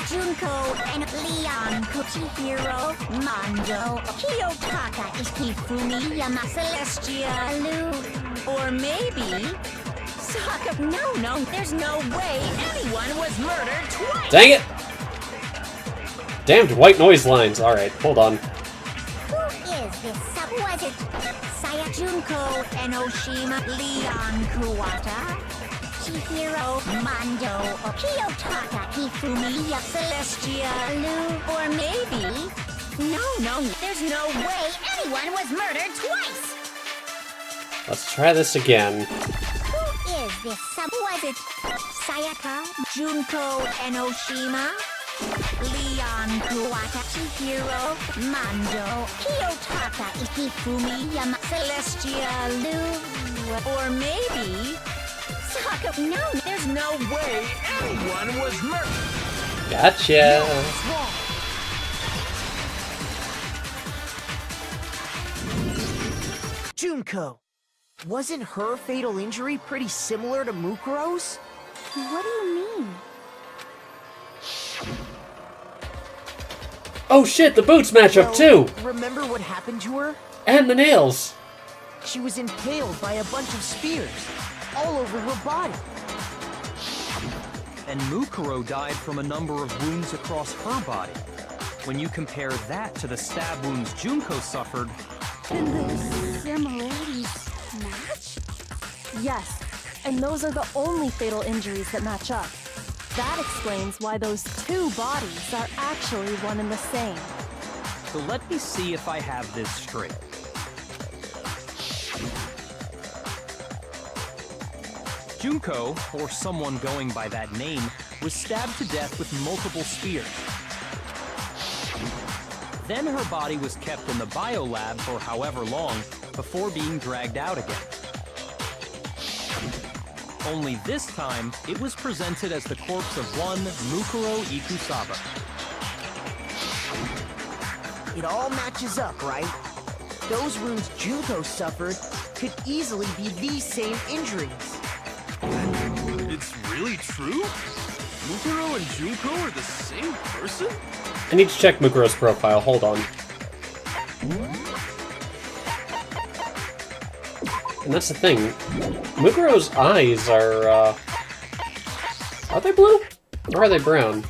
Junko and Leon Kuchihiro, Mando, Kiyotaka Ishifumi, Yama, Celestia, Lu, Or maybe... Sakura... No, there's no way anyone was murdered twice! Dang it! Damned white noise lines. Alright, hold on. Who is this was it Junko Enoshima, Leon Kuwata, Chihiro, Mando, Kiyotaka, Hifumi, Celestia, Lu, or maybe... No, there's no way anyone was murdered twice! Let's try this again. Who is this was it Sayaka, Junko Enoshima, Leon Kuwata, Chihiro, Mando, Kiyotaka, Hifumi, Celestia, Lu, or maybe... No, there's no way anyone was murdered. Gotcha. Junko, wasn't her fatal injury pretty similar to Mukuro's? What do you mean? Oh shit, the boots match up too! Remember what happened to her? And the nails! She was impaled by a bunch of spears, all over her body. And Mukuro died from a number of wounds across her body. When you compare that to the stab wounds Junko suffered... And the similarities match? Yes, and those are the only fatal injuries that match up. That explains why those two bodies are actually one and the same. So let me see if I have this straight. Junko, or someone going by that name, was stabbed to death with multiple spears. Then her body was kept in the biolab for however long before being dragged out again. Only this time, it was presented as the corpse of one Mukuro Ikusaba. It all matches up, right? Those wounds Junko suffered could easily be these same injuries. It's really true? Mukuro and Junko are the same person? I need to check Mukuro's profile, hold on. And that's the thing, Mukuro's eyes are they blue? Or are they brown?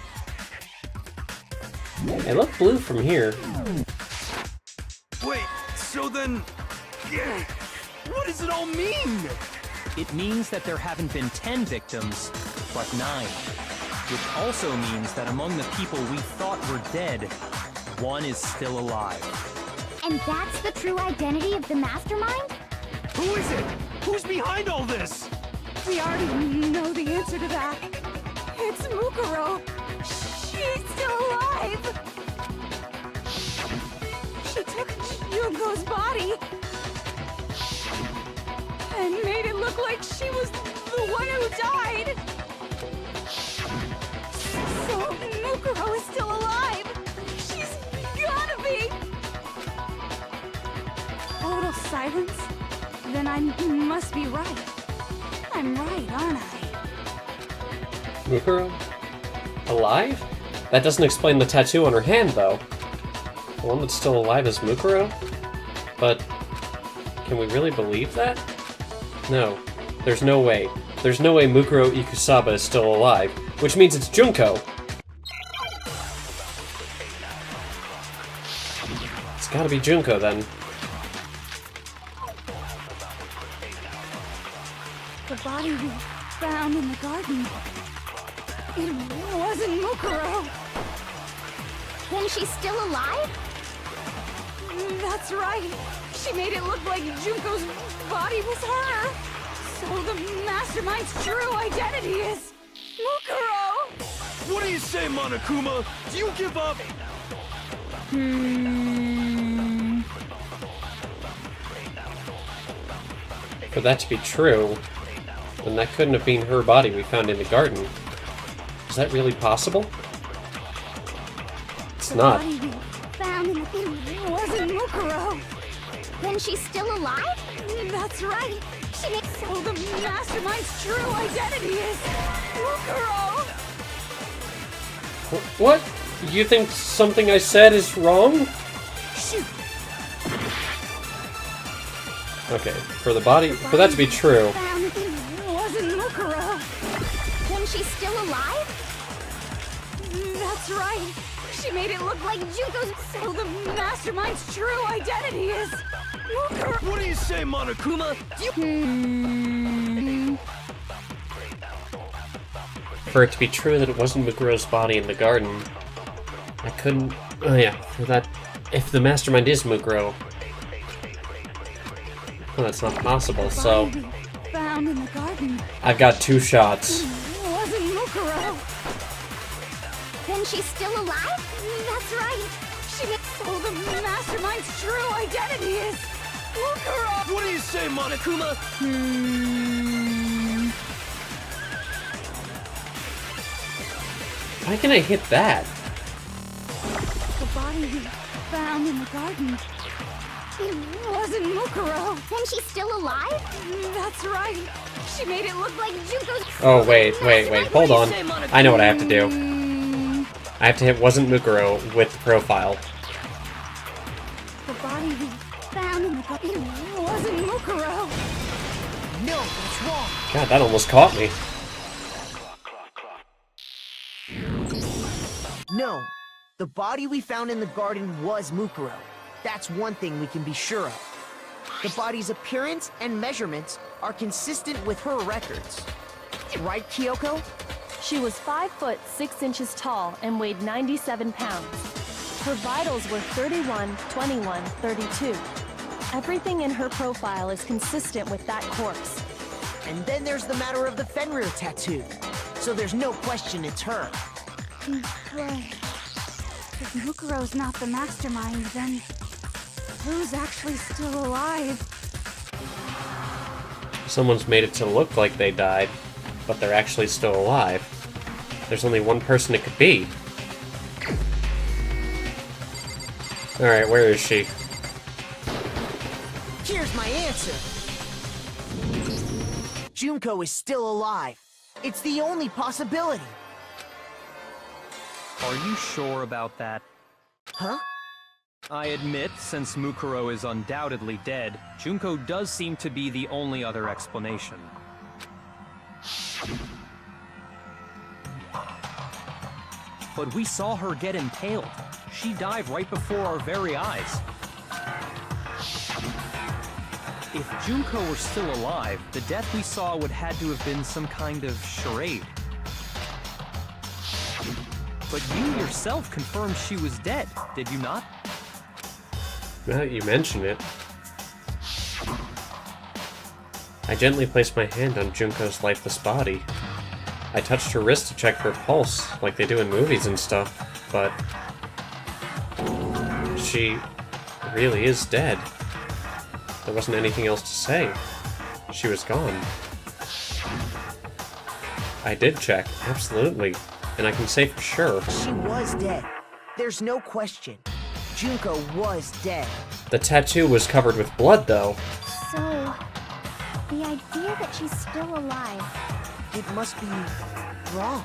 They look blue from here. Wait, so then... Yeah, what does it all mean? It means that there haven't been 10 victims, but 9. Which also means that among the people we thought were dead, one is still alive. And that's the true identity of the Mastermind? Who is it? Who's behind all this? We already know the answer to that. It's Mukuro. She's still alive. She took Junko's body and made it look like she was the one who died. So Mukuro is still alive. She's gotta be. Total silence? Then I must be right. I'm right, aren't I? Mukuro? Alive? That doesn't explain the tattoo on her hand, though. The one that's still alive is Mukuro? But... can we really believe that? No. There's no way. There's no way Mukuro Ikusaba is still alive. Which means it's Junko! It's gotta be Junko then. The body we found in the garden. It wasn't Mukuro. Then she's still alive? That's right. She made it look like Junko's body was her. So the Mastermind's true identity is Mukuro. What do you say, Monokuma? Do you give up? For that to be true, then that couldn't have been her body we found in the garden. Is that really possible? It's not. The body we found in the it wasn't Mukuro. Then she's still alive? That's right. So the Mastermind's true identity is Mukuro. What? You think something I said is wrong? Shoot. Okay, for that to be true. Found it wasn't Mukuro. Then she's still alive? That's right. She made it look like Junko's. So the Mastermind's true identity is Mukuro. What do you say, Monokuma? For it to be true that it wasn't Mukuro's body in the garden, I couldn't... Oh yeah, for that... If the Mastermind is Mukuro... Well, that's not possible, so... Found in the garden. I've got 2 shots. It wasn't Mukuro. Then she's still alive? That's right. So the Mastermind's true identity is Mukuro. What do you say, Monokuma? Why can I hit that? The body we found in the garden. It wasn't Mukuro. Then she's still alive? That's right. She made it look like Junko's. Oh, wait, hold on. I know what I have to do. I have to hit wasn't Mukuro with the profile. The body we found in the garden. It wasn't Mukuro. No, that's wrong. God, that almost caught me. No, the body we found in the garden was Mukuro. That's one thing we can be sure of. The body's appearance and measurements are consistent with her records. Right, Kyoko? She was 5 foot 6 inches tall and weighed 97 pounds. Her vitals were 31, 21, 32. Everything in her profile is consistent with that corpse. And then there's the matter of the Fenrir tattoo. So there's no question it's her. But if Mukuro's not the Mastermind, then who's actually still alive? Someone's made it to look like they died, but they're actually still alive. There's only one person it could be. Alright, where is she? Here's my answer. Junko is still alive. It's the only possibility. Are you sure about that? Huh? I admit, since Mukuro is undoubtedly dead, Junko does seem to be the only other explanation. But we saw her get impaled. She died right before our very eyes. If Junko were still alive, the death we saw would had to have been some kind of charade. But you yourself confirmed she was dead, did you not? Now that you mention it. I gently placed my hand on Junko's lifeless body. I touched her wrist to check her pulse, like they do in movies and stuff, but... she really is dead. There wasn't anything else to say. She was gone. I did check, absolutely. And I can say for sure. She was dead. There's no question. Junko was dead. The tattoo was covered with blood, though. So, the idea that she's still alive... It must be wrong.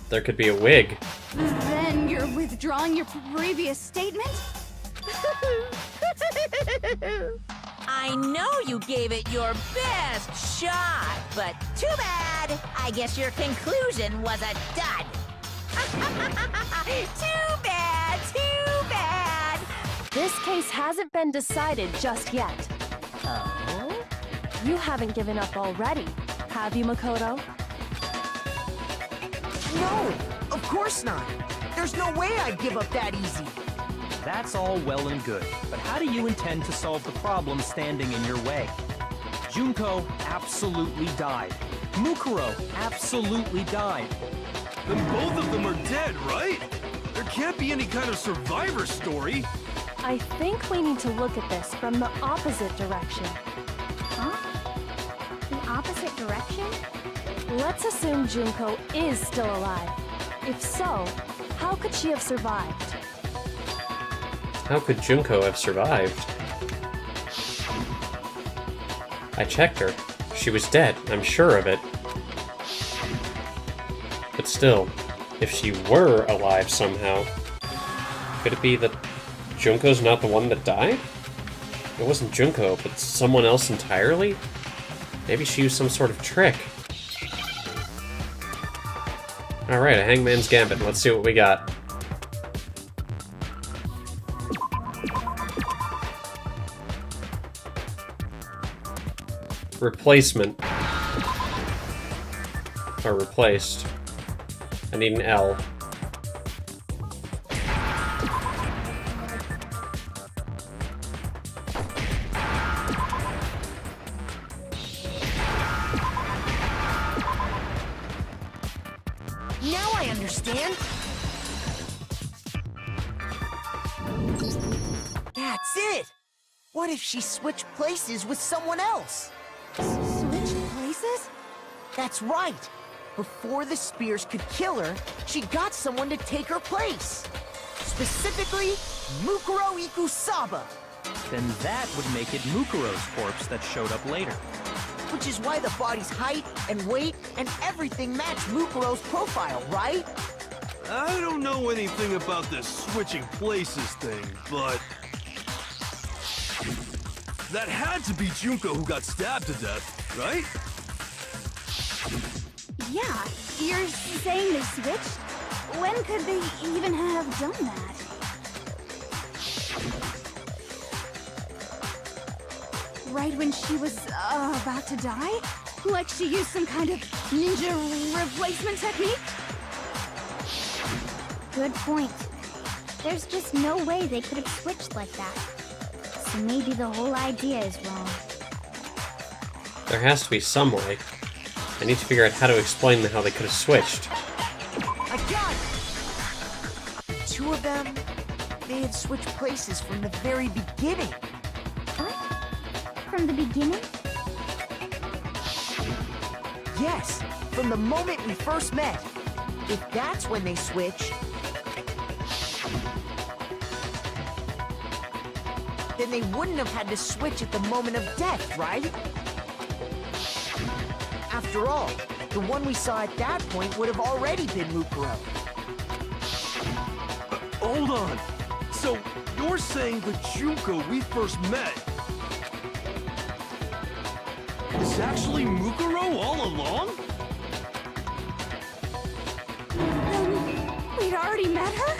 There could be a wig. Then you're withdrawing your previous statement? I know you gave it your best shot, but too bad. I guess your conclusion was a dud. Too bad, too bad. This case hasn't been decided just yet. Oh? You haven't given up already, have you, Makoto? No, of course not. There's no way I'd give up that easy. That's all well and good, but how do you intend to solve the problem standing in your way? Junko absolutely died. Mukuro absolutely died. Then both of them are dead, right? There can't be any kind of survivor story. I think we need to look at this from the opposite direction. Huh? The opposite direction? Let's assume Junko is still alive. If so, how could she have survived? How could Junko have survived? I checked her. She was dead, I'm sure of it. But still, if she were alive somehow, could it be that Junko's not the one that died? It wasn't Junko, but someone else entirely? Maybe she used some sort of trick. Alright, a Hangman's Gambit. Let's see what we got. Replacement. Or replaced. I need an L. Now I understand. That's it. What if she switched places with someone else? Switch places? That's right. Before the spears could kill her, she got someone to take her place. Specifically, Mukuro Ikusaba. Then that would make it Mukuro's corpse that showed up later. Which is why the body's height and weight and everything match Mukuro's profile, right? I don't know anything about this switching places thing, but... that had to be Junko who got stabbed to death, right? Yeah, you're saying they switched? When could they even have done that? Right when she was about to die? Like she used some kind of ninja replacement technique? Good point. There's just no way they could have switched like that. So maybe the whole idea is wrong. There has to be some way. I need to figure out how to explain how they could have switched. I got it! The two of them, they had switched places from the very beginning. What? From the beginning? Yes, from the moment we first met. If that's when they switched, then they wouldn't have had to switch at the moment of death, right? After all, the one we saw at that point would have already been Mukuro. Hold on. So, you're saying the Junko we first met is actually Mukuro all along? We'd already met her?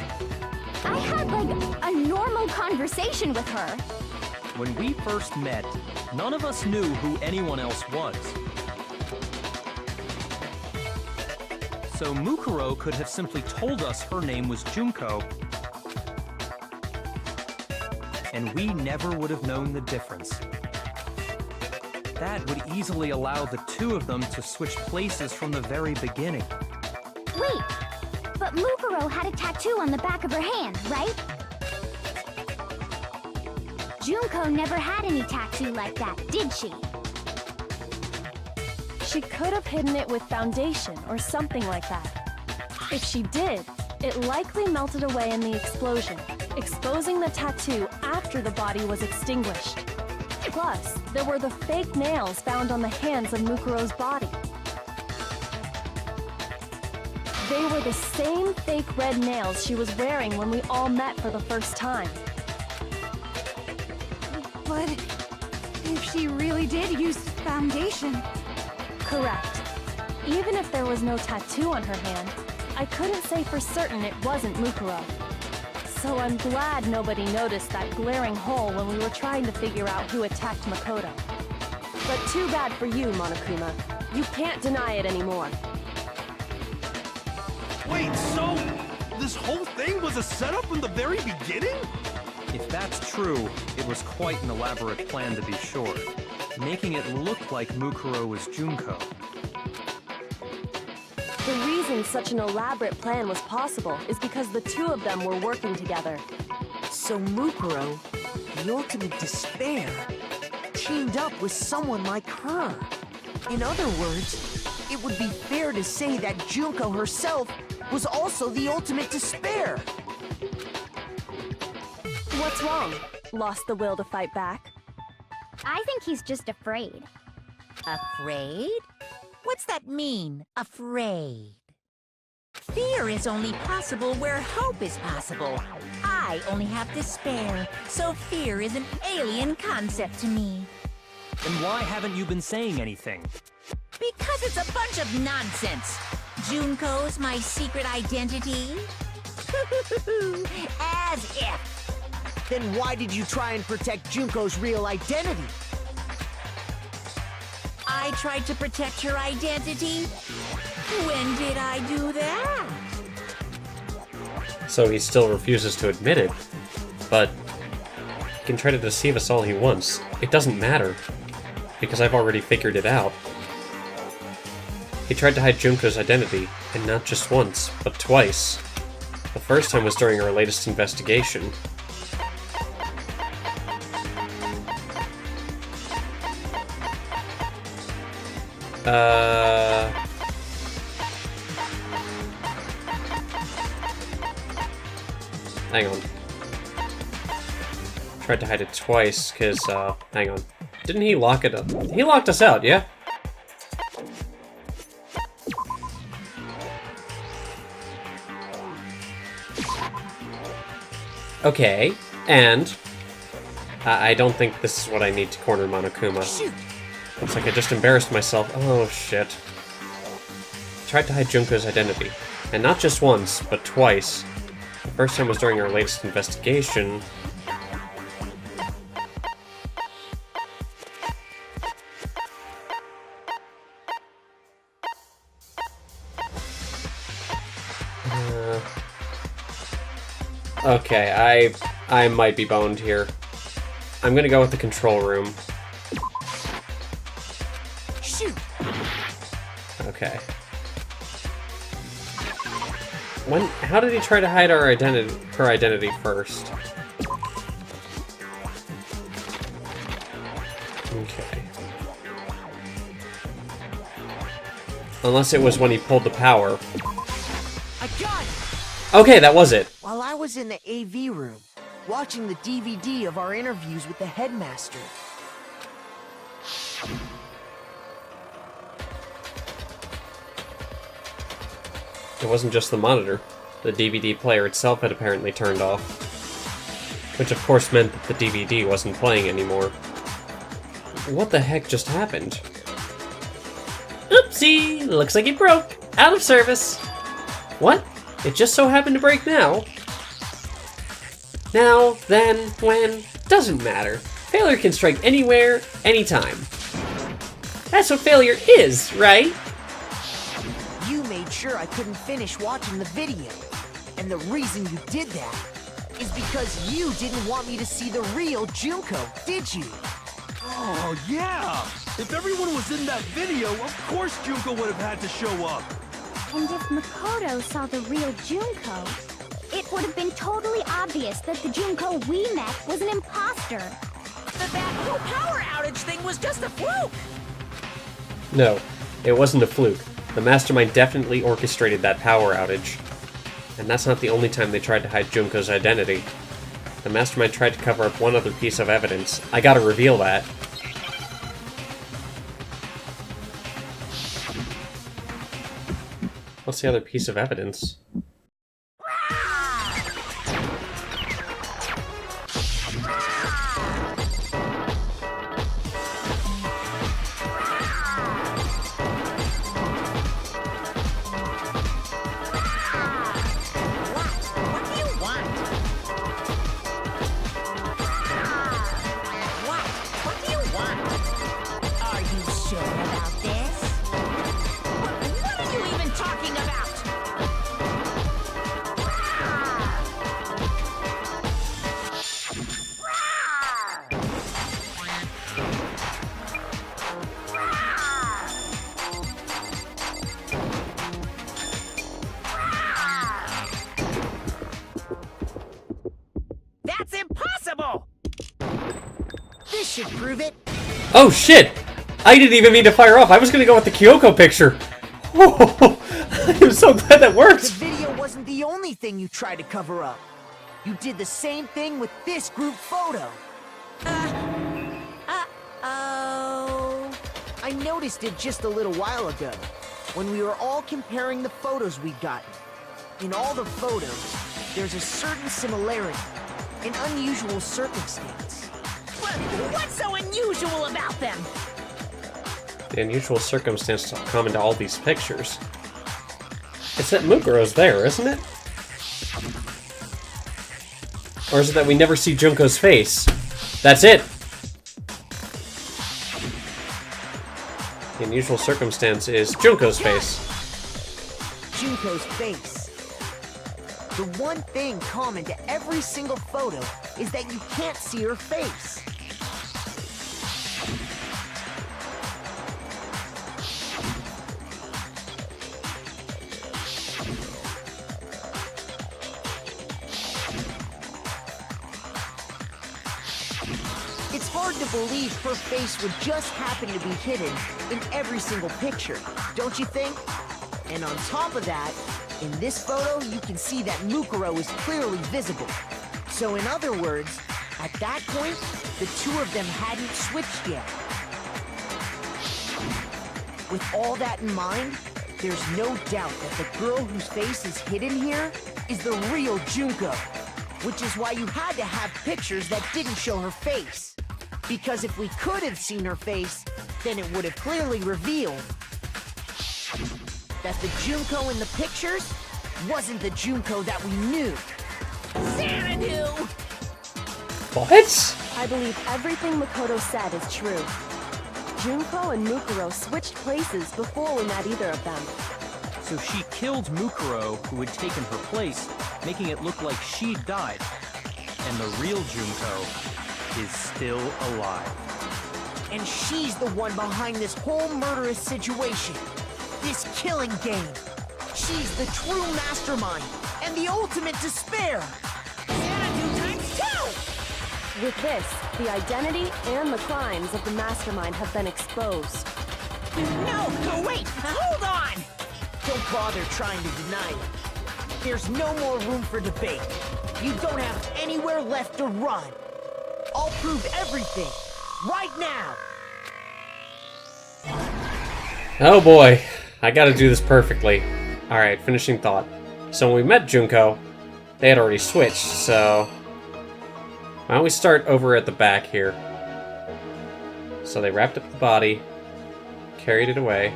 I had, like, a normal conversation with her. When we first met, none of us knew who anyone else was. So Mukuro could have simply told us her name was Junko, and we never would have known the difference. That would easily allow the two of them to switch places from the very beginning. Wait, but Mukuro had a tattoo on the back of her hand, right? Junko never had any tattoo like that, did she? She could have hidden it with foundation or something like that. If she did, it likely melted away in the explosion, exposing the tattoo after the body was extinguished. Plus, there were the fake nails found on the hands of Mukuro's body. They were the same fake red nails she was wearing when we all met for the first time. But if she really did use foundation... Correct. Even if there was no tattoo on her hand, I couldn't say for certain it wasn't Mukuro. So I'm glad nobody noticed that glaring hole when we were trying to figure out who attacked Makoto. But too bad for you, Monokuma. You can't deny it anymore. Wait, so this whole thing was a setup from the very beginning? If that's true, it was quite an elaborate plan to be sure, making it look like Mukuro was Junko. The reason such an elaborate plan was possible is because the two of them were working together. So Mukuro, the ultimate despair, teamed up with someone like her. In other words, it would be fair to say that Junko herself was also the ultimate despair. What's wrong? Lost the will to fight back? I think he's just afraid. Afraid? What's that mean, afraid? Fear is only possible where hope is possible. I only have despair, so fear is an alien concept to me. Then why haven't you been saying anything? Because it's a bunch of nonsense. Junko's my secret identity? As if. Then why did you try and protect Junko's real identity? I tried to protect her identity? When did I do that? So he still refuses to admit it, but he can try to deceive us all he wants. It doesn't matter, because I've already figured it out. He tried to hide Junko's identity, and not just once, but twice. The first time was during our latest investigation. Hang on. Tried to hide it twice, cause, hang on. Didn't he lock it up? He locked us out, yeah? Okay, and I don't think this is what I need to corner Monokuma. Shoot! Looks like I just embarrassed myself. Oh, shit. Tried to hide Junko's identity. And not just once, but twice. The first time was during our latest investigation. Okay, I might be boned here. I'm gonna go with the control room. Shoot! Okay. How did he try to hide her identity first? Okay. Unless it was when he pulled the power. I got it! Okay, that was it. While I was in the AV room, watching the DVD of our interviews with the headmaster. It wasn't just the monitor. The DVD player itself had apparently turned off. Which of course meant that the DVD wasn't playing anymore. What the heck just happened? Oopsie! Looks like it broke! Out of service! What? It just so happened to break now? Now, then, when, doesn't matter. Failure can strike anywhere, anytime. That's what failure is, right? You made sure I couldn't finish watching the video. And the reason you did that is because you didn't want me to see the real Junko, did you? Oh, yeah! If everyone was in that video, of course Junko would have had to show up. And if Makoto saw the real Junko, it would have been totally obvious that the Junko we met was an imposter. That whole power outage thing was just a fluke! No, it wasn't a fluke. The Mastermind definitely orchestrated that power outage. And that's not the only time they tried to hide Junko's identity. The Mastermind tried to cover up one other piece of evidence. I gotta reveal that. What's the other piece of evidence? should prove it. Oh shit! I didn't even mean to fire off. I was gonna go with the Kyoko picture. Oh, I'm so glad that The worked. video wasn't the only thing you tried to cover up. You did the same thing with this group photo. Oh. I noticed it just a little while ago, when we were all comparing the photos we'd gotten. In all the photos, there's a certain similarity, an unusual circumstance. What's so unusual about them? The unusual circumstance common to all these pictures. It's that Mukuro's there, isn't it? Or is it that we never see Junko's face? That's it! The unusual circumstance is Junko's face. Junko's face. The one thing common to every single photo is that you can't see her face. It's hard to believe her face would just happen to be hidden in every single picture, don't you think? And on top of that, in this photo, you can see that Mukuro is clearly visible. So in other words, at that point, the two of them hadn't switched yet. With all that in mind, there's no doubt that the girl whose face is hidden here is the real Junko. Which is why you had to have pictures that didn't show her face. Because if we could have seen her face, then it would have clearly revealed that the Junko in the pictures wasn't the Junko that we knew. Xanadu! What? I believe everything Makoto said is true. Junko and Mukuro switched places before we met either of them. So she killed Mukuro, who had taken her place, making it look like she'd died. And the real Junko is still alive. And she's the one behind this whole murderous situation. This killing game. She's the true mastermind and the ultimate despair. Xanadu times 2! With this, the identity and the crimes of the Mastermind have been exposed. No, wait! Hold on! Don't bother trying to deny it. There's no more room for debate. You don't have anywhere left to run. I'll prove everything, right now. Oh boy, I gotta do this perfectly. Alright, finishing thought. So when we met Junko, they had already switched, so... why don't we start over at the back here. So they wrapped up the body, carried it away.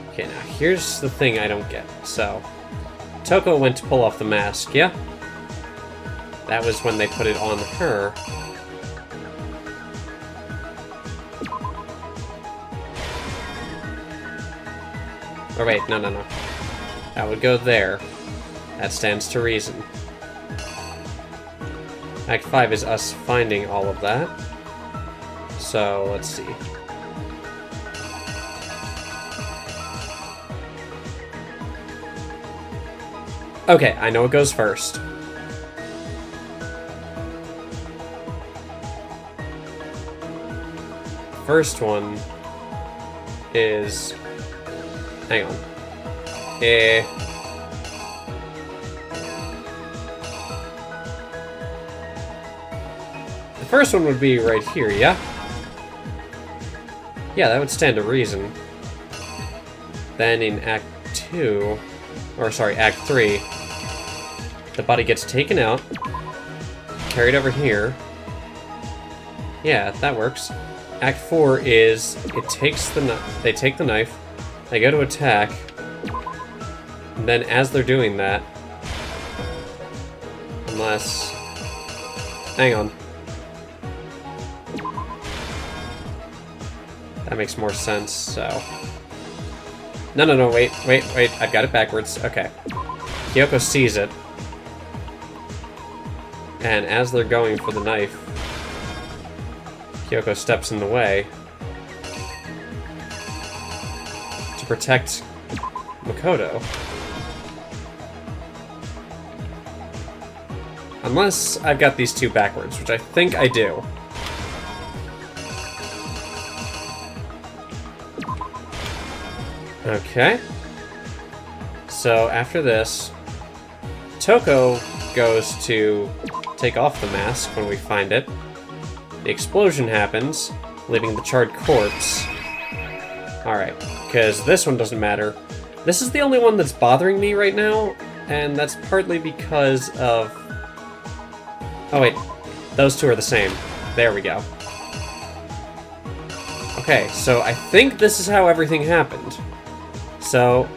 Okay, now here's the thing I don't get. So, Toko went to pull off the mask, yeah? That was when they put it on her. Oh wait, no. That would go there. That stands to reason. Act 5 is us finding all of that. So, let's see. Okay, I know it goes first. First one is... hang on. The first one would be right here, yeah? Yeah, that would stand to reason. Then in Act 2... or sorry, Act 3, the body gets taken out, carried over here. Yeah, that works. Act 4 is it takes they take the knife, they go to attack, and then as they're doing that, unless, hang on, that makes more sense. So. No, wait, I've got it backwards. Okay. Kyoko sees it. And as they're going for the knife, Kyoko steps in the way to protect Makoto. Unless I've got these two backwards, which I think I do. Okay. So after this, Toko goes to take off the mask when we find it. The explosion happens, leaving the charred corpse. Alright, because this one doesn't matter. This is the only one that's bothering me right now, and that's partly because of... Oh wait, those two are the same. There we go. Okay, so I think this is how everything happened. So,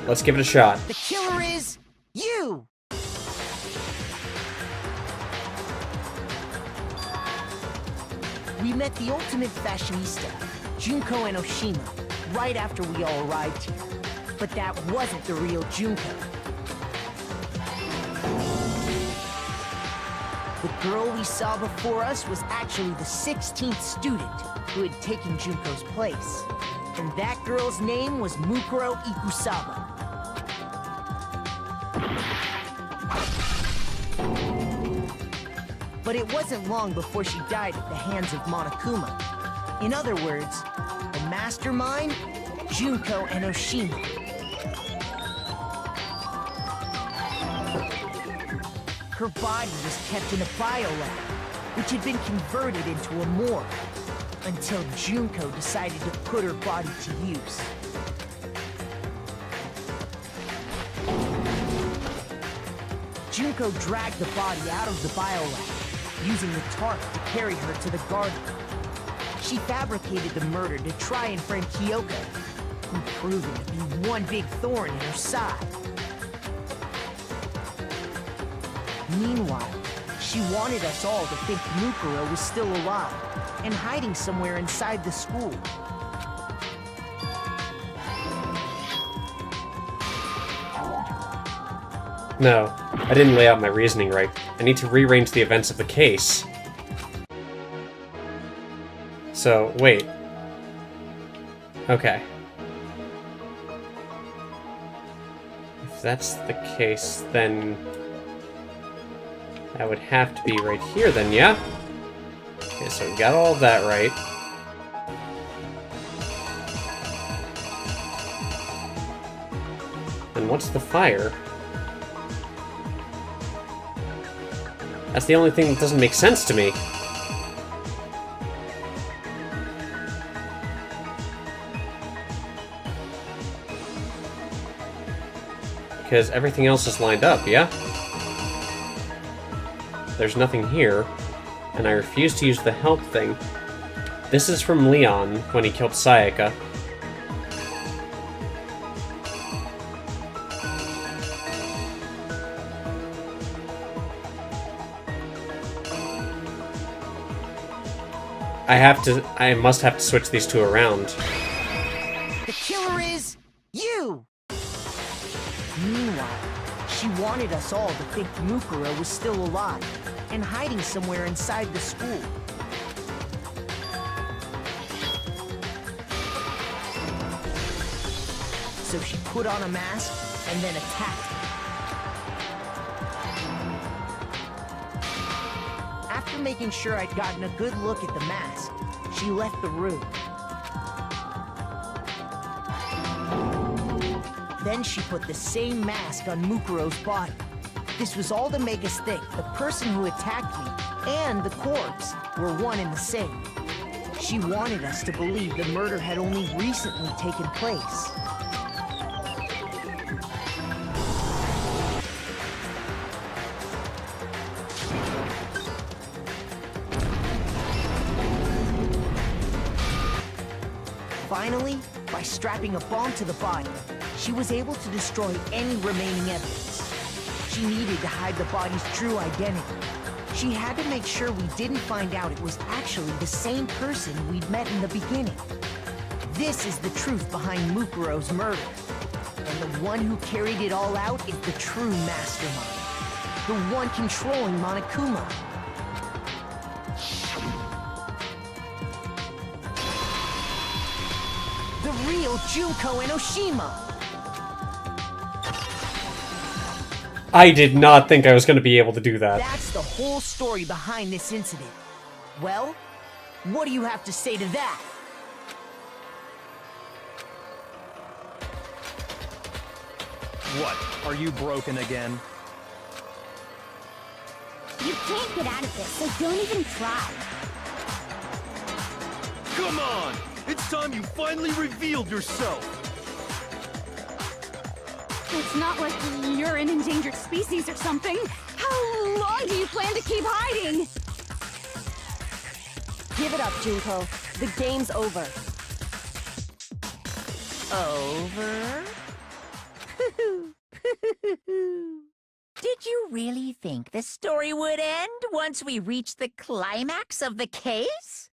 let's give it a shot. The killer is you! We met the ultimate fashionista, Junko and Oshima, right after we all arrived here. But that wasn't the real Junko. The girl we saw before us was actually the 16th student who had taken Junko's place. And that girl's name was Mukuro Ikusaba. But it wasn't long before she died at the hands of Monokuma. In other words, the Mastermind, Junko, and Oshima. Her body was kept in a biolab, which had been converted into a morgue, until Junko decided to put her body to use. Junko dragged the body out of the biolab, using the tarp to carry her to the garden. She fabricated the murder to try and frame Kyoko, who proven to be one big thorn in her side. Meanwhile, she wanted us all to think Mukuro was still alive and hiding somewhere inside the school. No, I didn't lay out my reasoning right. I need to rearrange the events of the case. So, wait. Okay. If that's the case, then... that would have to be right here then, yeah? Okay, so we got all of that right. And what's the fire? That's the only thing that doesn't make sense to me. Because everything else is lined up, yeah? There's nothing here, and I refuse to use the help thing. This is from Leon, when he killed Sayaka. I must have to switch these two around. The killer is you! Meanwhile, she wanted us all to think Mukuro was still alive and hiding somewhere inside the school. So she put on a mask and then attacked me. After making sure I'd gotten a good look at the mask, she left the room. Then she put the same mask on Mukuro's body. This was all to make us think the person who attacked me and the corpse were one and the same. She wanted us to believe the murder had only recently taken place. Finally, by strapping a bomb to the body, she was able to destroy any remaining evidence. She needed to hide the body's true identity. She had to make sure we didn't find out it was actually the same person we'd met in the beginning. This is the truth behind Mukuro's murder. And the one who carried it all out is the true mastermind. The one controlling Monokuma. The real Junko and Oshima! I did not think I was going to be able to do that. That's the whole story behind this incident. Well, what do you have to say to that? What? Are you broken again? You can't get out of this, so don't even try. Come on! It's time you finally revealed yourself! It's not like you're an endangered species or something. How long do you plan to keep hiding? Give it up, Junko. The game's over. Over? Did you really think the story would end once we reached the climax of the case?